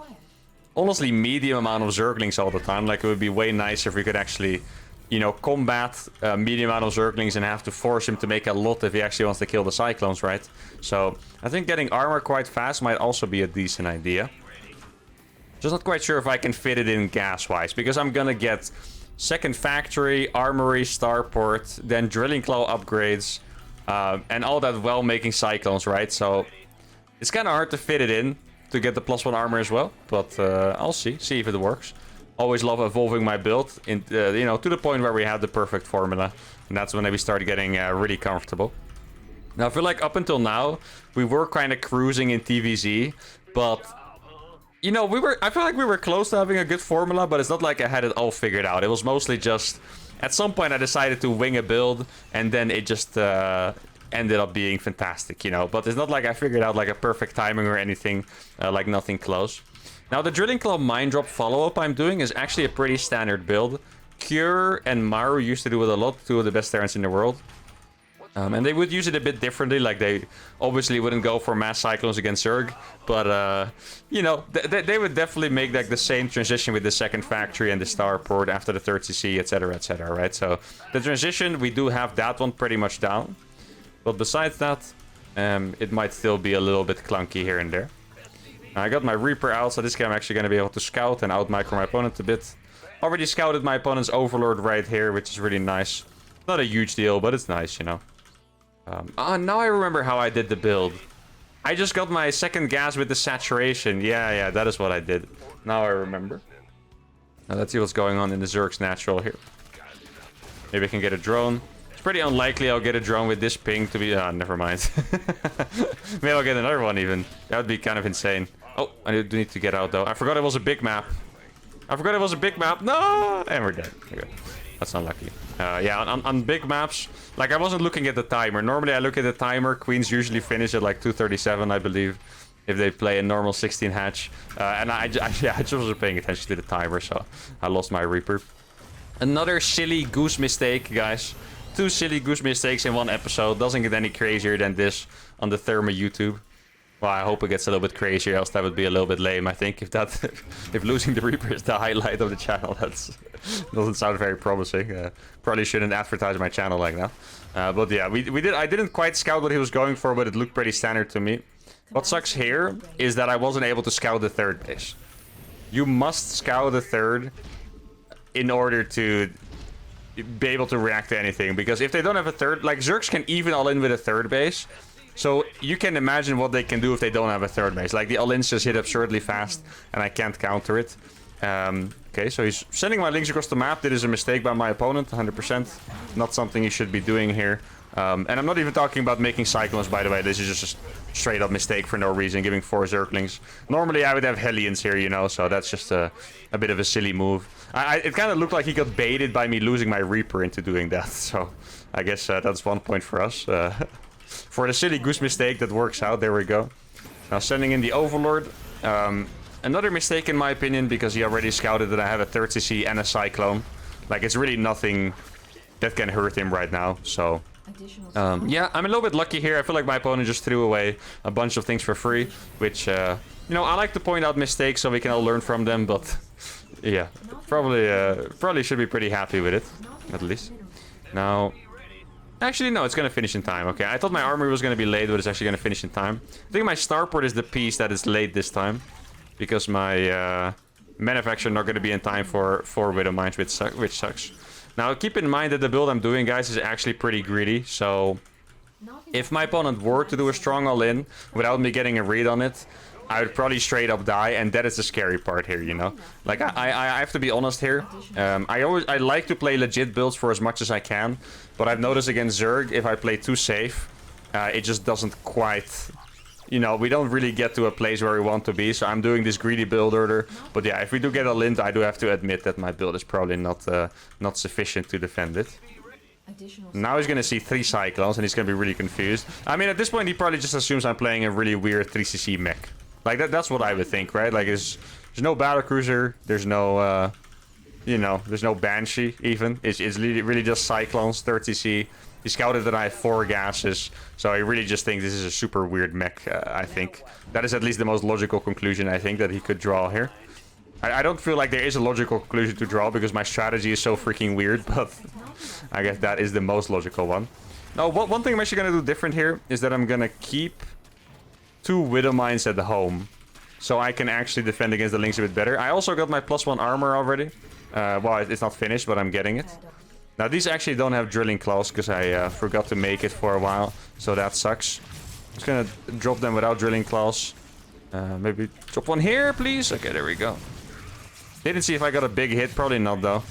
A: honestly medium amount of Zerglings all the time. Like, it would be way nicer if we could actually, you know, combat medium amount of Zerglings and have to force him to make a lot if he actually wants to kill the Cyclones, right? So I think getting armor quite fast might also be a decent idea. Just not quite sure if I can fit it in gas-wise, because I'm gonna get second factory, armory, starport, then drilling claw upgrades, and all that while making cyclones, right? So it's kind of hard to fit it in to get the +1 armor as well, but I'll see if it works. Always love evolving my build, you know, to the point where we have the perfect formula, and that's when we start getting really comfortable. Now, I feel like up until now, we were kind of cruising in TVZ, but you know, I feel like we were close to having a good formula, but it's not like I had it all figured out. It was mostly just, at some point I decided to wing a build, and then it just ended up being fantastic, you know. But it's not like I figured out like a perfect timing or anything, like nothing close. Now, the Drilling Claw Mine Drop follow-up I'm doing is actually a pretty standard build. Cure and Maru used to do it a lot, two of the best Terrans in the world. And they would use it a bit differently, like they obviously wouldn't go for mass cyclones against Zerg, but you know, they would definitely make like the same transition with the second factory and the starport after the third CC, etc, right? So the transition, we do have that one pretty much down, but besides that, it might still be a little bit clunky here and there. Now, I got my Reaper out, so this game I'm actually going to be able to scout and out-micro my opponent a bit. Already scouted my opponent's Overlord right here, which is really nice. Not a huge deal, but it's nice, you know. Now I remember how I did the build. I just got my second gas with the saturation. Yeah, that is what I did. Now I remember. Now let's see what's going on in the Zerg's natural here. Maybe I can get a drone. It's pretty unlikely I'll get a drone with this ping to be... never mind. Maybe I'll get another one even. That would be kind of insane. Oh, I do need to get out though. I forgot it was a big map. No! And we're dead. Okay. That's unlucky. Yeah, on big maps, like I wasn't looking at the timer. Normally I look at the timer. Queens usually finish at like 2:37, I believe, if they play a normal 16 hatch. And I just wasn't paying attention to the timer, so I lost my Reaper. Another silly goose mistake, guys. 2 silly goose mistakes in one episode. Doesn't get any crazier than this on the Therma YouTube. Well, I hope it gets a little bit crazier, else that would be a little bit lame, I think. If losing the Reaper is the highlight of the channel, that doesn't sound very promising. Probably shouldn't advertise my channel like that. But yeah, I didn't quite scout what he was going for, but it looked pretty standard to me. What sucks here is that I wasn't able to scout the third base. You must scout the third in order to be able to react to anything. Because if they don't have a third, like Zergs can even all in with a third base. So you can imagine what they can do if they don't have a third base. Like the all-ins just hit absurdly fast, and I can't counter it. Okay, so he's sending my links across the map. That is a mistake by my opponent, 100%. Not something he should be doing here. And I'm not even talking about making cyclones, by the way. This is just a straight-up mistake for no reason, giving 4 Zerglings. Normally I would have Hellions here, you know, so that's just a bit of a silly move. It kind of looked like he got baited by me losing my Reaper into doing that. So I guess that's 1 point for us. For the silly goose mistake, that works out. There we go. Now sending in the Overlord. Another mistake in my opinion, because he already scouted that I have a 3rd CC and a Cyclone. Like, it's really nothing that can hurt him right now. So, yeah, I'm a little bit lucky here. I feel like my opponent just threw away a bunch of things for free. Which, you know, I like to point out mistakes so we can all learn from them. But, yeah, probably should be pretty happy with it, at least. Now... Actually, no, it's going to finish in time. Okay, I thought my armory was going to be late, but it's actually going to finish in time. I think my starport is the piece that is late this time. Because my manufacturer not going to be in time for 4 Widow Mines, which sucks. Now, keep in mind that the build I'm doing, guys, is actually pretty greedy. So, if my opponent were to do a strong all-in without me getting a read on it, I would probably straight up die, and that is the scary part here, you know? Like, I have to be honest here. I like to play legit builds for as much as I can, but I've noticed against Zerg, if I play too safe, it just doesn't quite... You know, we don't really get to a place where we want to be, so I'm doing this greedy build order. But yeah, if we do get a lint, I do have to admit that my build is probably not sufficient to defend it. Now he's going to see 3 Cyclones, and he's going to be really confused. I mean, at this point, he probably just assumes I'm playing a really weird 3cc mech. Like, that's what I would think, right? Like, there's no battlecruiser, there's no, you know, there's no Banshee, even. It's really just Cyclones, 30C. He scouted that I have 4 gases, so I really just think this is a super weird mech, I think. That is at least the most logical conclusion, I think, that he could draw here. I don't feel like there is a logical conclusion to draw, because my strategy is so freaking weird, but I guess that is the most logical one. Now, one thing I'm actually going to do different here is that I'm going to keep 2 Widow Mines at home. so I can actually defend against the Lynx a bit better. I also got my +1 armor already. Well, it's not finished, but I'm getting it. Now, these actually don't have drilling claws because I forgot to make it for a while, so that sucks. I'm just gonna drop them without drilling claws. Maybe drop one here, please. Okay, there we go. Didn't see if I got a big hit. Probably not, though.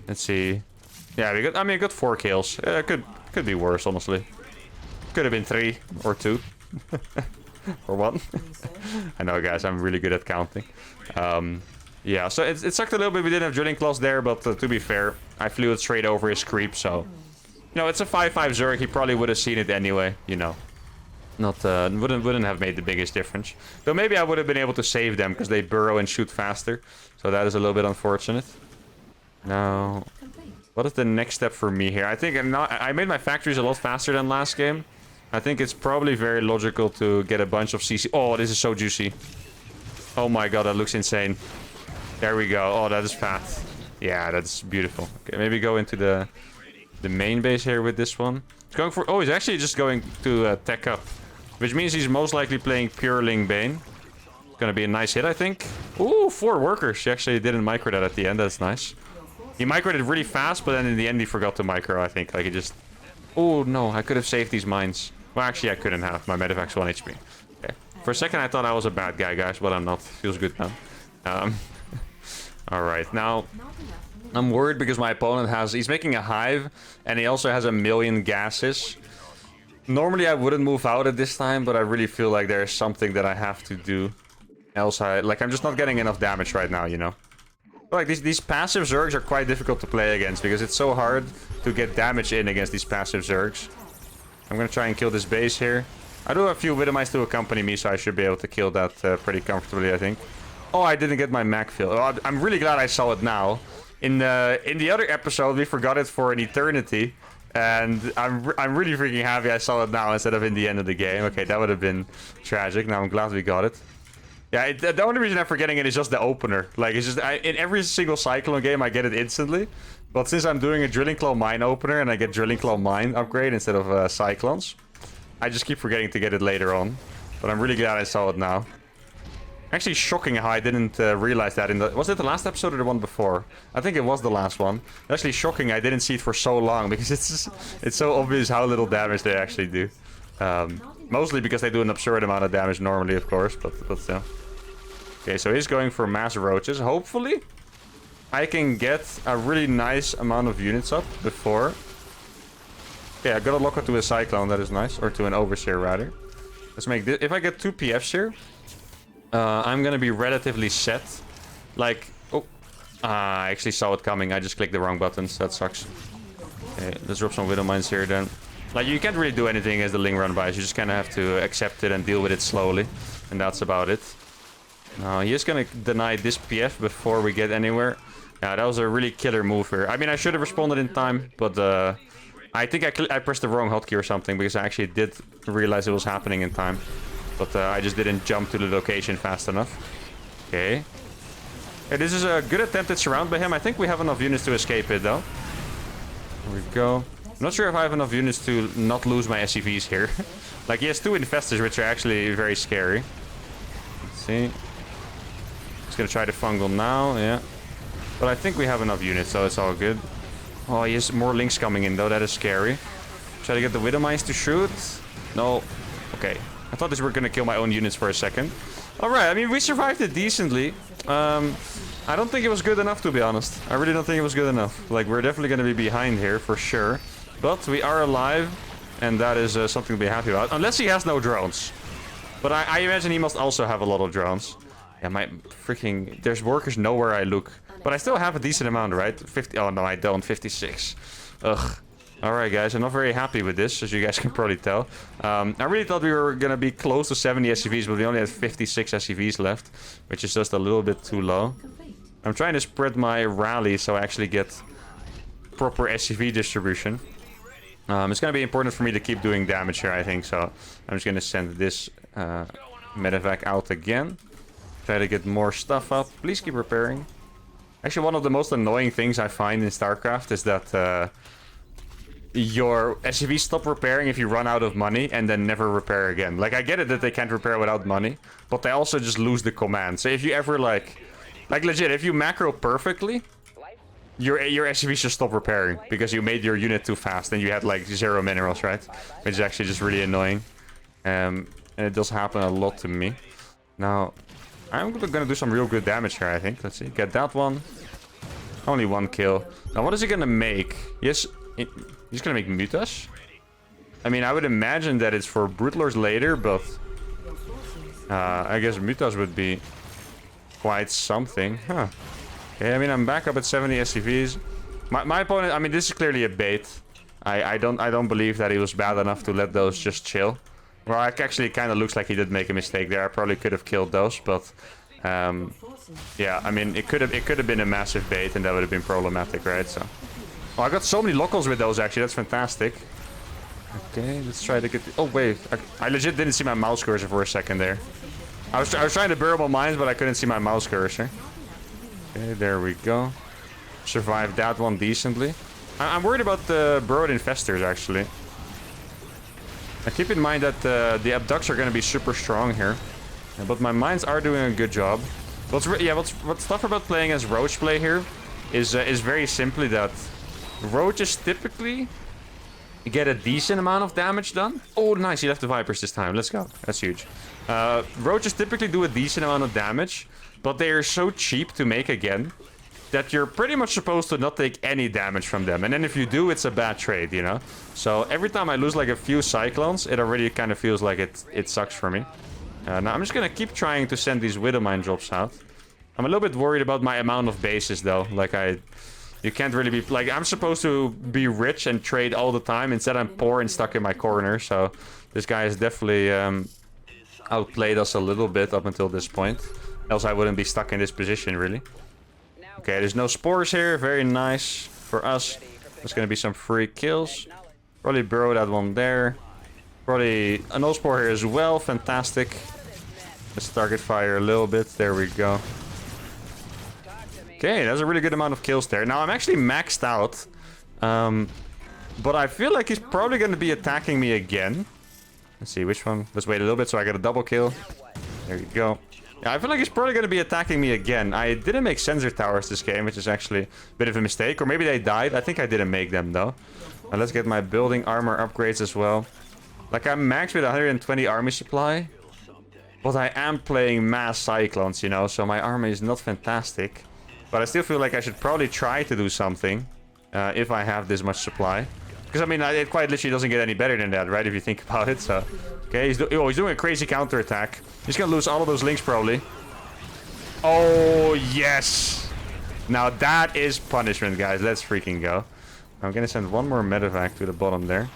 A: Let's see. Yeah, we got. I mean, I got 4 kills. Could be worse, honestly. Could have been 3 or 2 or 1. I know, guys. I'm really good at counting. Yeah, so it sucked a little bit. We didn't have drilling claws there, but to be fair, I flew it straight over his creep. So, you know, it's a 5/5 Zerg. He probably would have seen it anyway. You know. Not wouldn't have made the biggest difference. Though maybe I would have been able to save them because they burrow and shoot faster. So that is a little bit unfortunate. Now, what is the next step for me here? I think I made my factories a lot faster than last game. I think it's probably very logical to get a bunch of CC. Oh, this is so juicy. Oh my god, that looks insane. There we go. Oh, that is fat. Yeah, that's beautiful. Okay, maybe go into the main base here with this one. He's going for. Oh, he's actually just going to tech up. Which means he's most likely playing pure Ling Bane. Gonna be a nice hit, I think. Ooh, 4 workers. He actually didn't micro that at the end. That's nice. He microed it really fast, but then in the end he forgot to micro, I think. Like, he just... Oh, no. I could have saved these mines. Well, actually, I couldn't have. My medevac's 1 HP. Okay. For a second, I thought I was a bad guy, guys, but I'm not. Feels good now. Alright, now... I'm worried because my opponent has... He's making a hive, and he also has 1,000,000 gases. Normally, I wouldn't move out at this time, but I really feel like there's something that I have to do. Else, I'm just not getting enough damage right now, you know? Like, these passive Zergs are quite difficult to play against, because it's so hard to get damage in against these passive Zergs. I'm gonna try and kill this base here. I do have a few Widowmice to accompany me, so I should be able to kill that pretty comfortably, I think. Oh, I didn't get my Mac fill. Oh, I'm really glad I saw it now. In the other episode, we forgot it for an eternity. And I'm really freaking happy I saw it now instead of in the end of the game. Okay, that would have been tragic. Now I'm glad we got it. Yeah, the only reason I'm forgetting it is just the opener. Like, it's just... in every single Cyclone game, I get it instantly. But since I'm doing a Drilling Claw Mine opener and I get Drilling Claw Mine upgrade instead of Cyclones, I just keep forgetting to get it later on. But I'm really glad I saw it now. Actually, shocking how I didn't realize that in the... Was it the last episode or the one before? I think it was the last one. Actually, shocking I didn't see it for so long, because it's so obvious how little damage they actually do. Mostly because they do an absurd amount of damage normally, of course, but still. Okay, so he's going for mass roaches. Hopefully, I can get a really nice amount of units up before... Okay, I got a locker to a Cyclone, that is nice. Or to an Overseer, rather. Let's make this... If I get 2 PFs here... I'm gonna be relatively set. Like, oh, I actually saw it coming. I just clicked the wrong buttons. That sucks. Okay, let's drop some Widow Mines here then. Like, you can't really do anything as the Ling run buys. You just kind of have to accept it and deal with it slowly. And that's about it. Now, he's gonna deny this PF before we get anywhere. Yeah, that was a really killer move here. I mean, I should have responded in time, but I think I pressed the wrong hotkey or something, because I actually did realize it was happening in time. But I just didn't jump to the location fast enough. Okay. Okay, this is a good attempted surround by him. I think we have enough units to escape it, though. There we go. I'm not sure if I have enough units to not lose my SCVs here. Like, he has 2 infestors, which are actually very scary. Let's see. He's gonna try the fungal now, yeah. But I think we have enough units, so it's all good. Oh, he has more links coming in, though. That is scary. Try to get the Widowmice to shoot. No. Okay. I thought these were gonna kill my own units for a second. Alright, I mean, we survived it decently. I don't think it was good enough, to be honest. I really don't think it was good enough. Like, we're definitely gonna be behind here, for sure. But we are alive, and that is something to be happy about. Unless he has no drones. But I imagine he must also have a lot of drones. Yeah, my freaking... There's workers nowhere I look. But I still have a decent amount, right? 50... Oh, no, I don't. 56. Ugh. Alright, guys, I'm not very happy with this, as you guys can probably tell. I really thought we were going to be close to 70 SCVs, but we only have 56 SCVs left, which is just a little bit too low. I'm trying to spread my rally so I actually get proper SCV distribution. It's going to be important for me to keep doing damage here, I think, so I'm just going to send this medevac out again. Try to get more stuff up. Please keep repairing. Actually, one of the most annoying things I find in StarCraft is that... your SCVs stop repairing if you run out of money and then never repair again. Like, I get it that they can't repair without money, but they also just lose the command. So if you ever, like legit, if you macro perfectly, your SCVs just stop repairing because you made your unit too fast and you had, like, 0 minerals, right? Which is actually just really annoying. And it does happen a lot to me. Now, I'm gonna do some real good damage here, I think. Let's see. Get that one. Only 1 kill. Now, what is he gonna make? Yes, he's gonna make mutas. I mean, I would imagine that it's for Broodlords later, but I guess mutas would be quite something. Huh. Okay, I mean, I'm back up at 70 SCVs. My opponent, I mean, this is clearly a bait. I don't believe that he was bad enough to let those just chill. Well, it actually kind of looks like he did make a mistake there. I probably could have killed those, but yeah, I mean, it could have been a massive bait, and that would have been problematic, right? So, oh, I got so many locals with those. Actually, that's fantastic. Okay, let's try to get. Oh wait, I legit didn't see my mouse cursor for a second there. I was trying to burn my mines, but I couldn't see my mouse cursor. Okay, there we go. Survived that one decently. I'm worried about the burrowed infestors, actually. Now keep in mind that the abducts are going to be super strong here. But my mines are doing a good job. What's tough about playing as roach play here is very simply that roaches typically get a decent amount of damage done. Oh, nice. He left the Vipers this time. Let's go. That's huge. Roaches typically do a decent amount of damage, but they are so cheap to make again that you're pretty much supposed to not take any damage from them. And then if you do, it's a bad trade, you know? So every time I lose like a few Cyclones, it already kind of feels like it sucks for me. Now I'm just gonna keep trying to send these Widowmine drops out. I'm a little bit worried about my amount of bases though. Like you can't really be, like, I'm supposed to be rich and trade all the time. Instead I'm poor and stuck in my corner. So this guy has definitely outplayed us a little bit up until this point. Else I wouldn't be stuck in this position really. Okay, there's no spores here. Very nice for us. There's gonna be some free kills. Probably burrow that one there. Probably a no spore here as well. Fantastic. Let's target fire a little bit. There we go. Okay, that's a really good amount of kills there. Now I'm actually maxed out. But I feel like he's probably gonna be attacking me again. Let's see which one. Let's wait a little bit so I get a double kill. There you go. Yeah, I feel like he's probably going to be attacking me again. I didn't make sensor towers this game, which is actually a bit of a mistake. Or maybe they died. I think I didn't make them, though. Now let's get my building armor upgrades as well. Like, I'm maxed with 120 army supply. But I am playing mass Cyclones, you know. So my army is not fantastic. But I still feel like I should probably try to do something. If I have this much supply. Because, I mean, it quite literally doesn't get any better than that, right? If you think about it, so... Okay, he's doing a crazy counterattack. He's gonna lose all of those links, probably. Oh, yes! Now, that is punishment, guys. Let's freaking go. I'm gonna send one more medevac to the bottom there.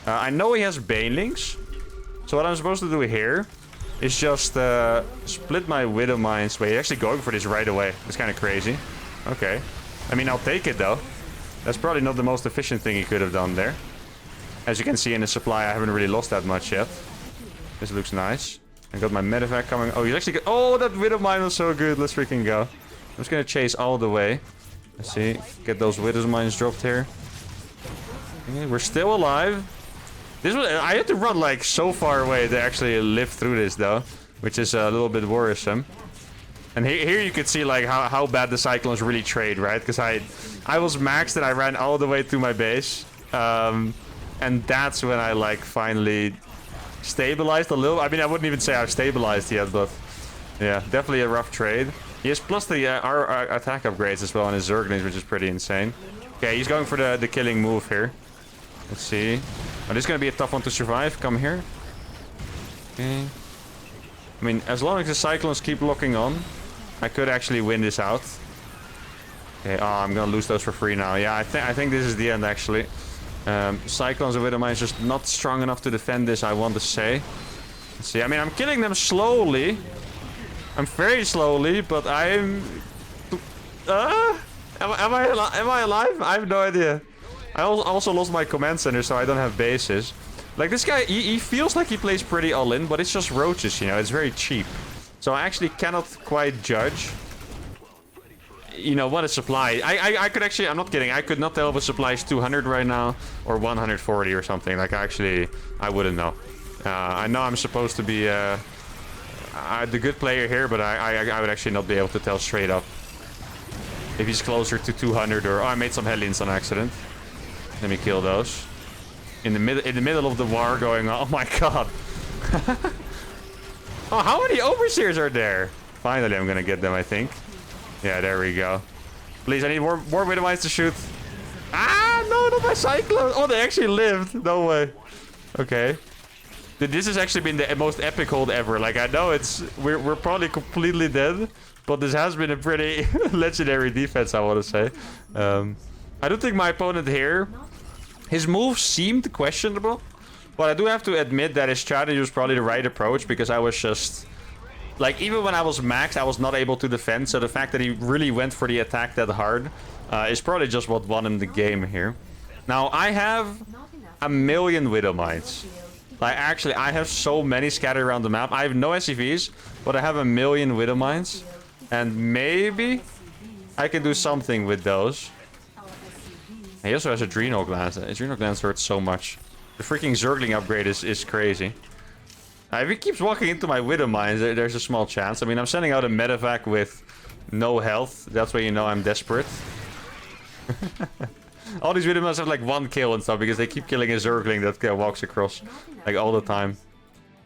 A: I know he has banelings. So what I'm supposed to do here is just split my Widow Mines. Wait, he's actually going for this right away. It's kind of crazy. Okay. I mean, I'll take it, though. That's probably not the most efficient thing he could have done there. As you can see in the supply, I haven't really lost that much yet. This looks nice. I got my medevac coming. Oh, he's actually good. Oh, that Widow Mine was so good. Let's freaking go. I'm just gonna chase all the way. Let's see. Get those Widow Mines dropped here. Okay, we're still alive. I had to run like so far away to actually live through this though, which is a little bit worrisome. And here you could see like how bad the Cyclones really trade, right? Because I was maxed and I ran all the way to my base. And that's when I like finally stabilized a little. I mean, I wouldn't even say I've stabilized yet, but yeah, definitely a rough trade. He has plus the our attack upgrades as well on his Zerglings, which is pretty insane. Okay, he's going for the killing move here. Let's see. Oh, this is gonna be a tough one to survive. Come here. Okay. I mean, as long as the Cyclones keep locking on, I could actually win this out. Okay. Oh, I'm gonna lose those for free now. Yeah, I think this is the end actually. Cyclones and Widowmine is just not strong enough to defend this, I want to say. Let's see, I mean, I'm killing them slowly. I'm very slowly, but I'm... Am I alive? I have no idea. I also lost my command center, so I don't have bases. Like, this guy, he feels like he plays pretty all-in, but it's just roaches, you know? It's very cheap. So I actually cannot quite judge you know, what a supply. I could actually, I'm not kidding, I could not tell if a supply is 200 right now or 140 or something. Like, actually, I wouldn't know. I know I'm supposed to be the good player here, but I would actually not be able to tell straight up if he's closer to 200 or... Oh, I made some headlines on accident. Let me kill those. In the middle of the war going on. Oh my god. Oh, how many overseers are there? Finally, I'm gonna get them, I think. Yeah, there we go. Please, I need more Widowmines to shoot. Ah, no, not my Cyclone. Oh, they actually lived. No way. Okay. Dude, this has actually been the most epic hold ever. Like, I know we're probably completely dead, but this has been a pretty legendary defense, I want to say. I don't think my opponent here, his moves seemed questionable, but I do have to admit that his strategy was probably the right approach, because I was just... Like, even when I was maxed, I was not able to defend, so the fact that he really went for the attack that hard is probably just what won him the game here. Now, I have a million Widowmines. Like, actually, I have so many scattered around the map. I have no SCVs, but I have a million Widowmines. And maybe I can do something with those. He also has Adrenal Glands. Adrenal Glands hurt so much. The freaking Zergling upgrade is crazy. If he keeps walking into my Widowmines, there's a small chance. I mean, I'm sending out a medevac with no health. That's why you know I'm desperate. All these Widowmines have like 1 kill and stuff because they keep killing a Zergling that walks across like all the time.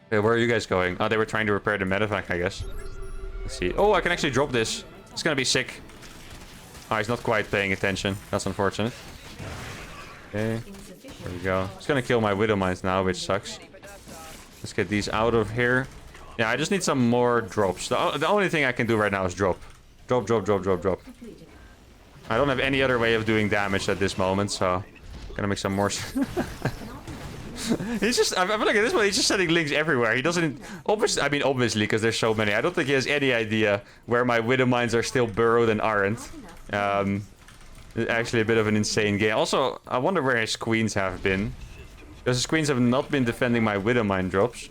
A: Okay, where are you guys going? Oh, they were trying to repair the medevac, I guess. Let's see. Oh, I can actually drop this. It's gonna be sick. Oh, he's not quite paying attention. That's unfortunate. Okay, there we go. It's gonna kill my Widowmines now, which sucks. Let's get these out of here. Yeah, I just need some more drops. The only thing I can do right now is drop. Drop, drop, drop, drop, drop. I don't have any other way of doing damage at this moment, so... I'm gonna make some more... He's just... I feel like at this point, he's just sending links everywhere. He doesn't... Obviously, I mean, obviously, because there's so many. I don't think he has any idea where my Widowmines are still burrowed and aren't. It's actually a bit of an insane game. Also, I wonder where his queens have been. Because his queens have not been defending my Widowmine drops.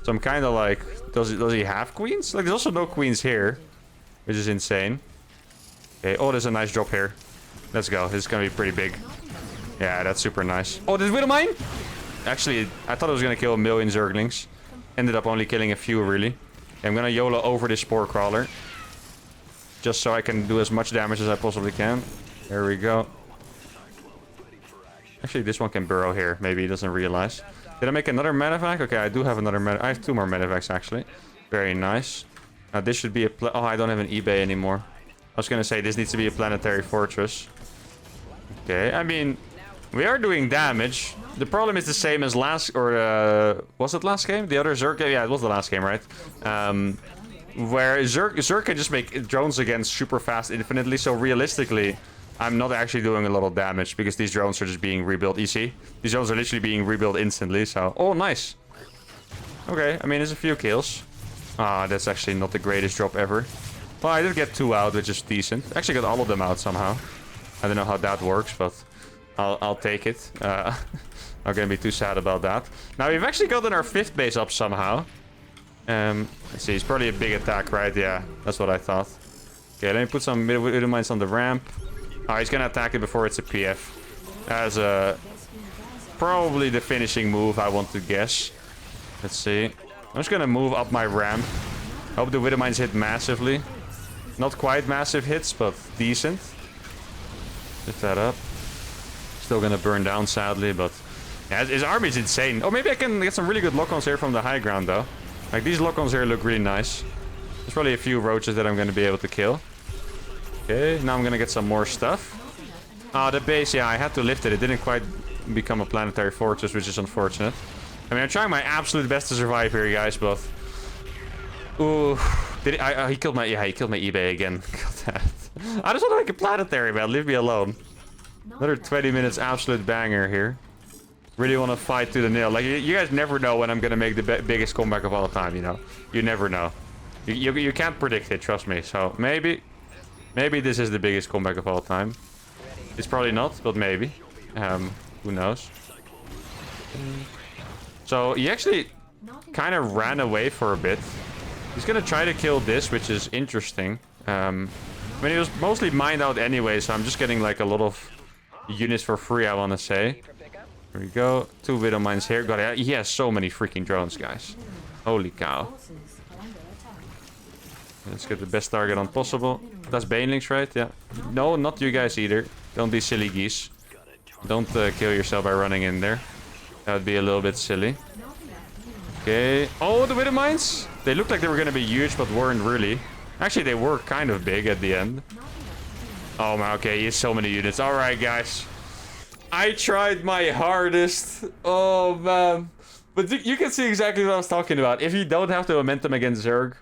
A: So I'm kind of like... Does he have queens? Like, there's also no queens here. Which is insane. Okay, oh, there's a nice drop here. Let's go. This is gonna be pretty big. Yeah, that's super nice. Oh, this Widowmine? Actually, I thought it was gonna kill a million Zerglings. Ended up only killing a few, really. Okay, I'm gonna YOLO over this Spore Crawler. Just so I can do as much damage as I possibly can. There we go. Actually, this one can burrow here. Maybe he doesn't realize. Did I make another medevac? Okay, I do have another medevac. I have 2 more medevacs, actually. Very nice. Now, this should be a... Oh, I don't have an eBay anymore. I was gonna say, this needs to be a planetary fortress. Okay, I mean... We are doing damage. The problem is the same as last... Or, was it last game? The other Zerg game? Yeah, it was the last game, right? Where Zerg can just make drones again super fast infinitely. So, realistically... I'm not actually doing a lot of damage because these drones are just being rebuilt. You see? These drones are literally being rebuilt instantly, so... Oh, nice. Okay, I mean, there's a few kills. Ah, that's actually not the greatest drop ever. Well, I did get 2 out, which is decent. Actually got all of them out somehow. I don't know how that works, but I'll take it. Not gonna be too sad about that. Now, we've actually gotten our 5th base up somehow. Let's see, it's probably a big attack, right? Yeah, that's what I thought. Okay, let me put some Widowmines on the ramp. Oh, he's gonna attack it before it's a PF. As probably the finishing move, I want to guess. Let's see. I'm just gonna move up my ramp. Hope the Widowmines hit massively. Not quite massive hits, but decent. Lift that up. Still gonna burn down, sadly, but... Yeah, his army is insane. Oh, maybe I can get some really good lock-ons here from the high ground, though. Like, these lock-ons here look really nice. There's probably a few roaches that I'm gonna be able to kill. Okay, now I'm gonna get some more stuff. Ah, the base, yeah, I had to lift it. It didn't quite become a planetary fortress, which is unfortunate. I mean, I'm trying my absolute best to survive here, guys, but... Ooh, he killed my... Yeah, he killed my eBay again. God damn it. I just want to make a planetary, man. Leave me alone. Another 20 minutes absolute banger here. Really want to fight to the nail. Like, you guys never know when I'm gonna make the biggest comeback of all time, you know? You never know. You can't predict it, trust me. So, maybe this is the biggest comeback of all time. It's probably not, but maybe. Who knows? So, he actually kind of ran away for a bit. He's gonna try to kill this, which is interesting. I mean, it was mostly mined out anyway, so I'm just getting like a lot of units for free, I want to say. There we go. 2 Widow Mines here. God, he has so many freaking drones, guys. Holy cow. Let's get the best target on possible. That's Banelings, right? Yeah. No, not you guys either. Don't be silly geese. Don't kill yourself by running in there. That would be a little bit silly. Okay. Oh, the Widow Mines? They looked like they were going to be huge, but weren't really. Actually, they were kind of big at the end. Oh, man. Okay, he has so many units. All right, guys. I tried my hardest. Oh, man. But you can see exactly what I was talking about. If you don't have the momentum against Zerg,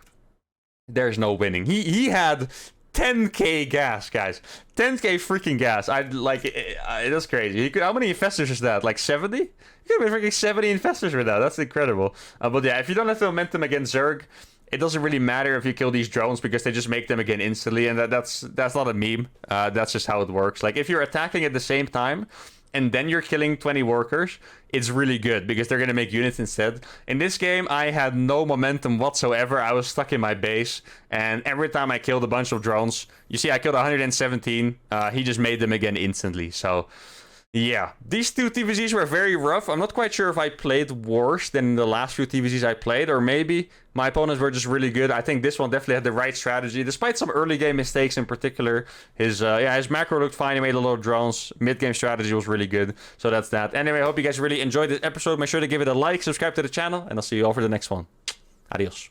A: there's no winning. He had 10k gas, guys. 10k freaking gas. It was crazy. How many infestors is that? Like 70? You could have freaking 70 infestors with that. That's incredible. But yeah, if you don't have the momentum against Zerg, it doesn't really matter if you kill these drones because they just make them again instantly, and that's not a meme. That's just how it works. Like if you're attacking at the same time and then you're killing 20 workers, it's really good because they're gonna make units instead. In this game, I had no momentum whatsoever. I was stuck in my base, and every time I killed a bunch of drones, you see I killed 117, he just made them again instantly. So yeah, these 2 TVZs were very rough. I'm not quite sure if I played worse than the last few TVZs I played, or maybe my opponents were just really good. I think this one definitely had the right strategy, despite some early game mistakes in particular. His macro looked fine. He made a lot of drones. Mid-game strategy was really good. So that's that. Anyway, I hope you guys really enjoyed this episode. Make sure to give it a like, subscribe to the channel, and I'll see you all for the next one. Adios.